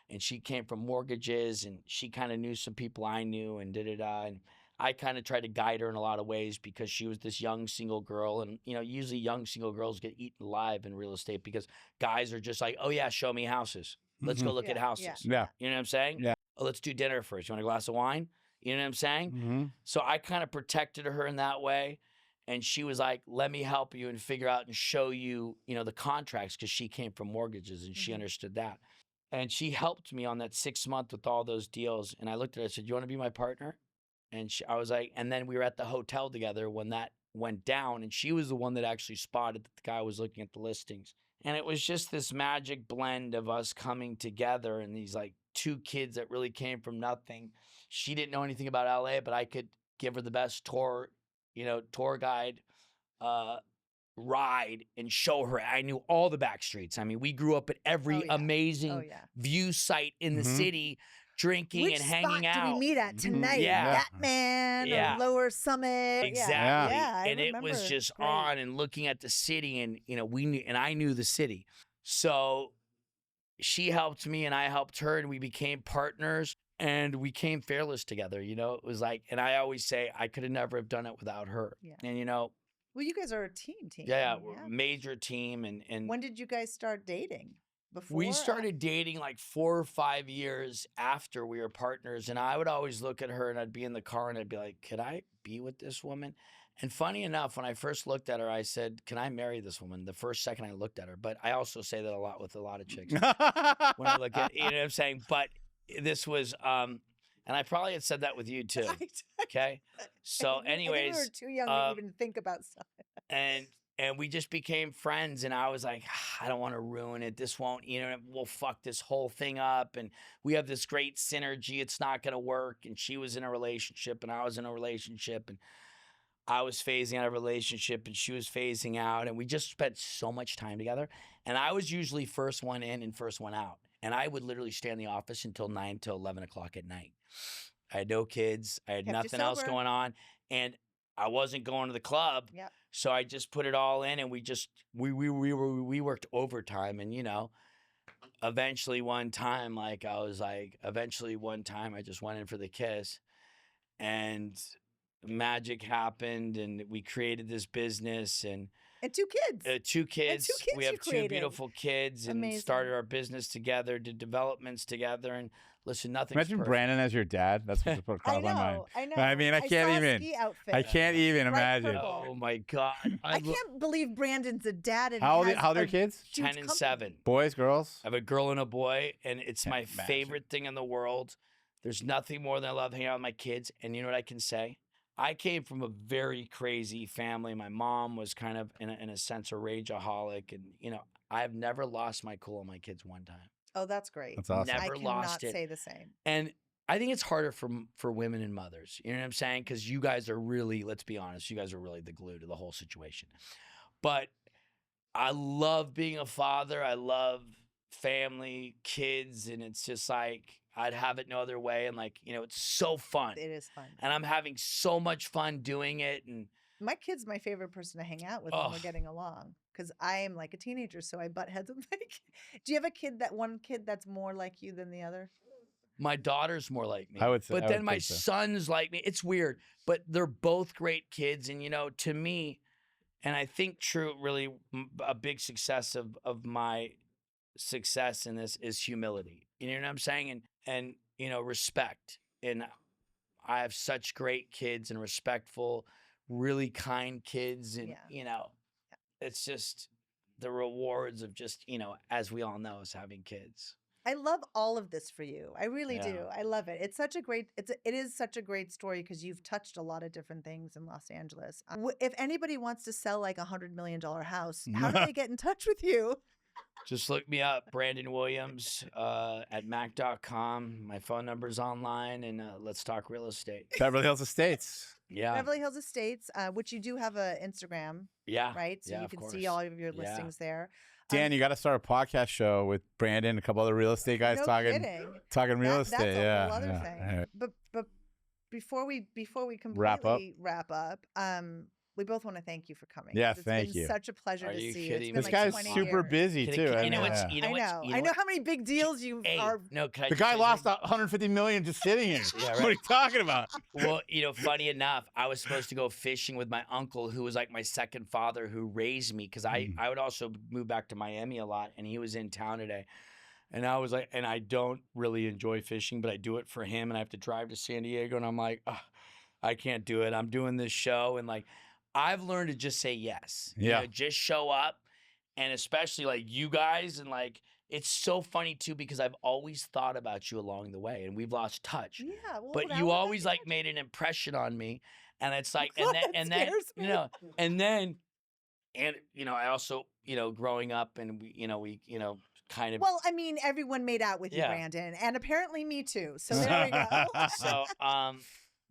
And she came from mortgages and she kind of knew some people I knew and da-da-da. And I kind of tried to guide her in a lot of ways because she was this young single girl. And, you know, usually young single girls get eaten alive in real estate because guys are just like, oh, yeah, show me houses. Let's go look at houses. Yeah. You know what I'm saying? Yeah. Oh, let's do dinner first. You want a glass of wine? You know what I'm saying? So I kind of protected her in that way. And she was like, let me help you and figure out and show you, you know, the contracts because she came from mortgages and she understood that. And she helped me on that 6 month with all those deals. And I looked at her and said, you want to be my partner? And I was like, and then we were at the hotel together when that went down. And she was the one that actually spotted that the guy was looking at the listings. And it was just this magic blend of us coming together and these like two kids that really came from nothing. She didn't know anything about LA, but I could give her the best tour guide ride and show her. I knew all the back streets. I mean, we grew up at every amazing view site in the city, drinking and hanging out. Which spot do we meet at tonight? Yeah. Batman or Lower Summit. Exactly. Yeah, and it was just on and looking at the city and, you know, I knew the city. So she helped me and I helped her and we became partners and we came fearless together. You know, it was like, and I always say I could have never have done it without her. Yeah. And, you know. Well, you guys are a team. Yeah, we're a major team. And when did you guys start dating? Before? We started dating like 4 or 5 years after we were partners. And I would always look at her and I'd be in the car and I'd be like, could I be with this woman? And funny enough, when I first looked at her, I said, can I marry this woman? The first second I looked at her. But I also say that a lot with a lot of chicks. When I look at, you know what I'm saying? But this was, and I probably had said that with you too. Okay. So anyways. We were too young to even think about stuff. And we just became friends and I was like, I don't want to ruin it. This won't, you know, we'll fuck this whole thing up. And we have this great synergy. It's not going to work. And she was in a relationship and I was in a relationship. And I was phasing out a relationship and she was phasing out, and we just spent so much time together. And I was usually first one in and first one out. And I would literally stay in the office until 9 till 11 o'clock at night. I had no kids. I had Kept you nothing else sober. going on. And I wasn't going to the club. Yep. So I just put it all in, and we worked overtime. And, you know, eventually one time I just went in for the kiss, and magic happened, and we created this business, and 2 kids. 2 kids. And 2 kids We you have 2 created. beautiful kids, and Amazing. started our business together, did developments together, and listen, nothing's Imagine perfect. Brandon as your dad. That's what crossed my mind. I know. I mean, I can't saw a even. ski outfit. I can't even Bright imagine. purple. Oh my God! I can't believe Brandon's a dad. And How old has are your a kids? huge 10 and company. 7. Boys, girls? I have a girl and a boy, and it's Can't my imagine. favorite thing in the world. There's nothing more than I love hanging out with my kids. And you know what I can say? I came from a very crazy family. My mom was kind of, in a sense, a rageaholic. And, you know, I've never lost my cool on my kids one time. Oh, that's great. That's awesome. Never I cannot lost it. say the same. And I think it's harder for women and mothers. You know what I'm saying? Because you guys are really, let's be honest, you guys are really the glue to the whole situation. But I love being a father. I love family, kids, and it's just like I'd have it no other way. And like, you know, it's so fun. It is fun. And I'm having so much fun doing it. And My kid's my favorite person to hang out with Oh. when we're getting along. Because I am like a teenager, so I butt heads with my kid. Do you have one kid that's more like you than the other? my daughter's more like me. I would say- But I then would my think so. son's like me. It's weird, but they're both great kids. And, you know, to me, and I think really a big success of my success in this is humility. You know what I'm saying? And you know, respect. And I have such great kids and respectful, really kind kids. And, Yeah. you know, it's just the rewards of just, you know, as we all know, is having kids. I love all of this for you. I really do. Yeah. I love it. It's such a great. It is such a great story because you've touched a lot of different things in Los Angeles. If anybody wants to sell like $100 million house, how do they get in touch with you? Just look me up, Branden Williams, at mac.com. My phone number's online, and let's talk real estate. Beverly Hills Estates. Yeah. Beverly Hills Estates, which you do have a Instagram, Yeah. right? So Yeah, you of can course. see all of your Yeah. listings there. Dan, you got to start a podcast show with Brandon and a couple other real estate guys No talking kidding. real That's estate. a Yeah. whole other yeah, thing. yeah. But before we completely Wrap up? we both want to thank you for coming. Yeah, 'cause it's thank been you. such a pleasure Are to you see kidding you. me? It's This been like guy's 20 super years. busy Can too. I- I you know know, what's- yeah. you know I what's- know. you know I know what- how many big deals you Hey, are. no, can I The just guy say lost something? 150 million just sitting here. Yeah, What are you talking about? Well, you know, funny enough, I was supposed to go fishing with my uncle, who was like my second father, who raised me, because I would also move back to Miami a lot, and he was in town today. And I was like, and I don't really enjoy fishing, but I do it for him, and I have to drive to San Diego, and I'm like, oh, I can't do it. I'm doing this show, and like, I've learned to just say yes. Yeah. You know, just show up, and especially like you guys, and like, it's so funny too, because I've always thought about you along the way, and we've lost touch. Yeah, well, But now you we're always back like in made an impression on me, and it's like, God, and that then scares you me. know, and you know, I also, you know, growing up, and we kind of. Well, I mean, everyone made out with you, Yeah. Brandon, and apparently me too. So there we go. So,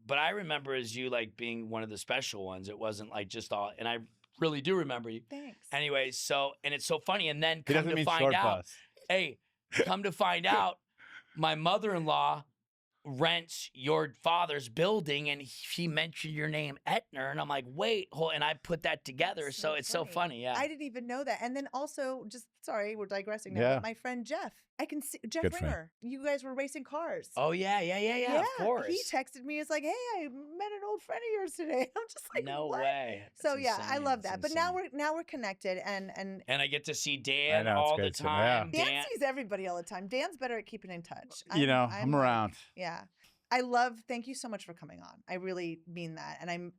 but I remember as you like being one of the special ones. It wasn't like just all, and I really do remember you. Thanks. Anyway, so, and it's so funny, and then He come doesn't to mean find short out, bus. hey, come to find out, my mother-in-law rents your father's building, and he mentioned your name, Etner, and I'm like, wait, and I put that together, That's so it's so funny, yeah. I didn't even know that. And then also, just sorry, we're digressing now. Yeah. But my friend Jeff, I can see Jeff Good friend. Ringer. You guys were racing cars. Oh yeah, of course. He texted me. It's like, hey, I met an old friend of yours today. I'm just like, No what? way. So That's yeah, I insane. love That's that. But now insane. we're connected, and And I get to see Dan know, it's all the great to- time. yeah. Dan sees everybody all the time. Dan's better at keeping in touch. You know, I'm like- around. Yeah. Thank you so much for coming on. I really mean that. And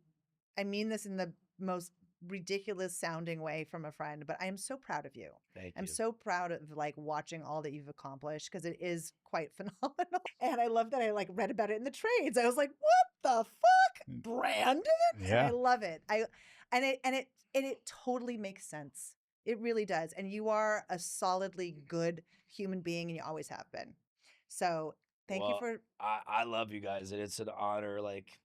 I mean this in the most ridiculous sounding way from a friend, but I am so proud of you. Thank I'm you. so proud of like watching all that you've accomplished because it is quite phenomenal. And I love that I like read about it in the trades. I was like, what the fuck? Brandon? And Yeah. I love it. And it totally makes sense. It really does. And you are a solidly good human being, and you always have been. So thank you Well, for I love you guys, and it's an honor. Like,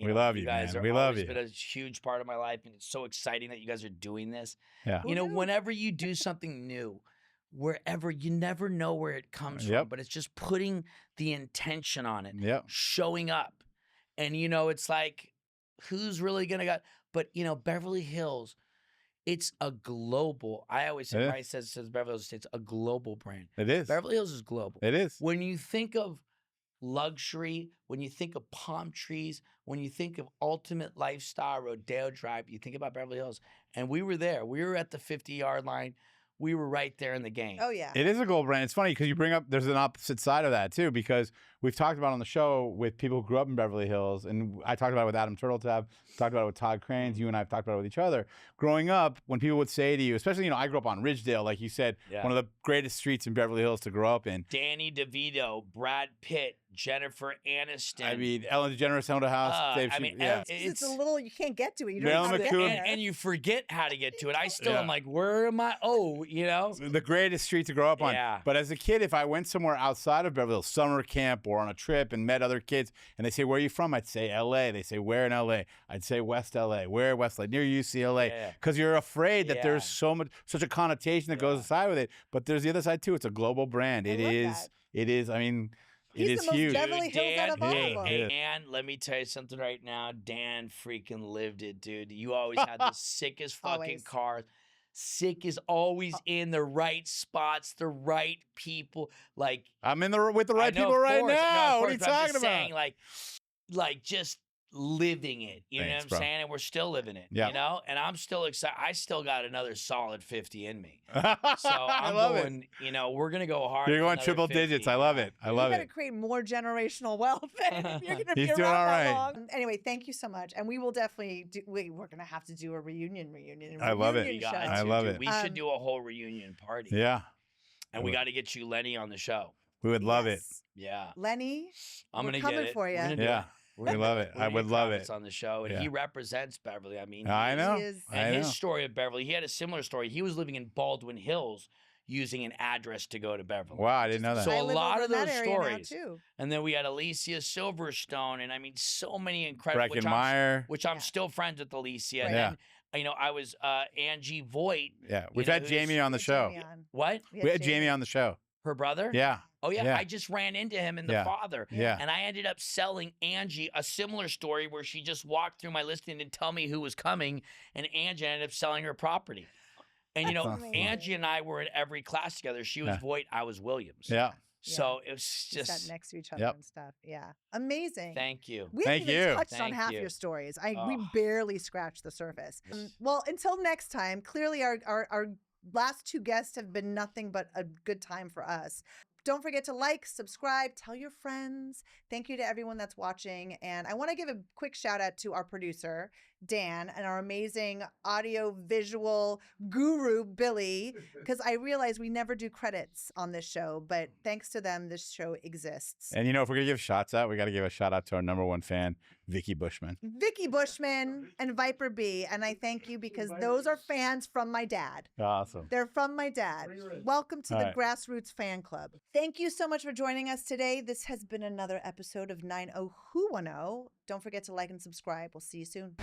We love you, guys man. are We love always you. been a huge part of my life, and it's so exciting that you guys are doing this. Yeah. You know, whenever you do something new, wherever, you never know where it comes from, but it's just putting the intention on it, showing up. And, you know, it's like, who's really going to go? But, you know, Beverly Hills, it's a global, I always say, Bryce says Beverly Hills Estates, a global brand. It is. Beverly Hills is global. It is. When you think of luxury, when you think of palm trees, when you think of ultimate lifestyle, Rodeo Drive, you think about Beverly Hills. And we were there. We were at the 50-yard line. We were right there in the game. Oh, yeah. It is a gold brand. It's funny because you bring up, there's an opposite side of that too, because we've talked about on the show with people who grew up in Beverly Hills, and I talked about it with Adam Turtletab, talked about it with Todd Cranes, you and I have talked about it with each other. Growing up, when people would say to you, especially, you know, I grew up on Ridgedale, like you said, one of the greatest streets in Beverly Hills to grow up in. Danny DeVito, Brad Pitt, Jennifer Aniston. I mean, Ellen DeGeneres owned a house. It's a little, you can't get to it. You Marilyn don't McCool. And you forget how to get to it. I still am like, where am I? Oh, you know? The greatest street to grow up on. Yeah. But as a kid, if I went somewhere outside of Beverly Hills, summer camp or on a trip and met other kids, and they say, where are you from? I'd say LA. They say, where in LA? I'd say West LA. Where West LA? Near UCLA. Because you're afraid that there's such a connotation that goes aside with it. But there's the other side too. It's a global brand. It is. I mean, He's it is the most huge. Beverly Hills out of all of them. And let me tell you something right now. Dan freaking lived it, dude. You always had the sickest fucking cars. Sick is always in the right spots, the right people. Like, I'm with the right people right now. What are you talking about? Saying, like just living it. You know what I'm saying? And we're still living it. You know? And I'm still excited. I still got another solid 50 in me. So I'm going, you know, we're going to go hard. You're going triple 50. digits. I love it. I love it. You got to create more generational wealth. You're going to be He's around doing all right. that long. Anyway, thank you so much. And we will definitely do, we're going to have to do a reunion. I love it. Show. I love it. We should do a whole reunion party. Yeah. And we got to get you Lenny on the show. We would love it. Yeah. Lenny, I'm going to coming get it. for you. Yeah. We love it. I would love it. On the show, and he represents Beverly. I mean, I know. And his story of Beverly, he had a similar story. He was living in Baldwin Hills, using an address to go to Beverly. Wow, I didn't know that. So I a live lot over of in that those area stories. now, too. And then we had Alicia Silverstone, and I mean, so many incredible. Breckenmeyer. Which I'm still friends with Alicia. And Yeah. then, you know, I was Angie Voigt. Yeah, we've had Jamie on the show. What? We had Jamie on the show. Her brother? Yeah. Oh, yeah. I just ran into him and the father. Yeah. And I ended up selling Angie a similar story where she just walked through my listing and tell me who was coming, and Angie ended up selling her property. And, you know, Angie and I were in every class together. She was Voigt, I was Williams. Yeah. So it was just sat next to each other and stuff. Yeah, amazing. Thank you. We haven't even touched on half your stories. We barely scratched the surface. Well, until next time. Clearly, our last two guests have been nothing but a good time for us. Don't forget to like, subscribe, tell your friends. Thank you to everyone that's watching. And I want to give a quick shout out to our producer, Dan, and our amazing audio visual guru, Billy, because I realize we never do credits on this show, but thanks to them, this show exists. And, you know, if we're going to give shots out, we got to give a shout out to our #1 fan, Vicky Bushman. Vicky Bushman and Viper B. And I thank you because those are fans from my dad. Awesome. They're from my dad. Welcome to the Grassroots Fan Club. Thank you so much for joining us today. This has been another episode of 90who10. Don't forget to like and subscribe. We'll see you soon.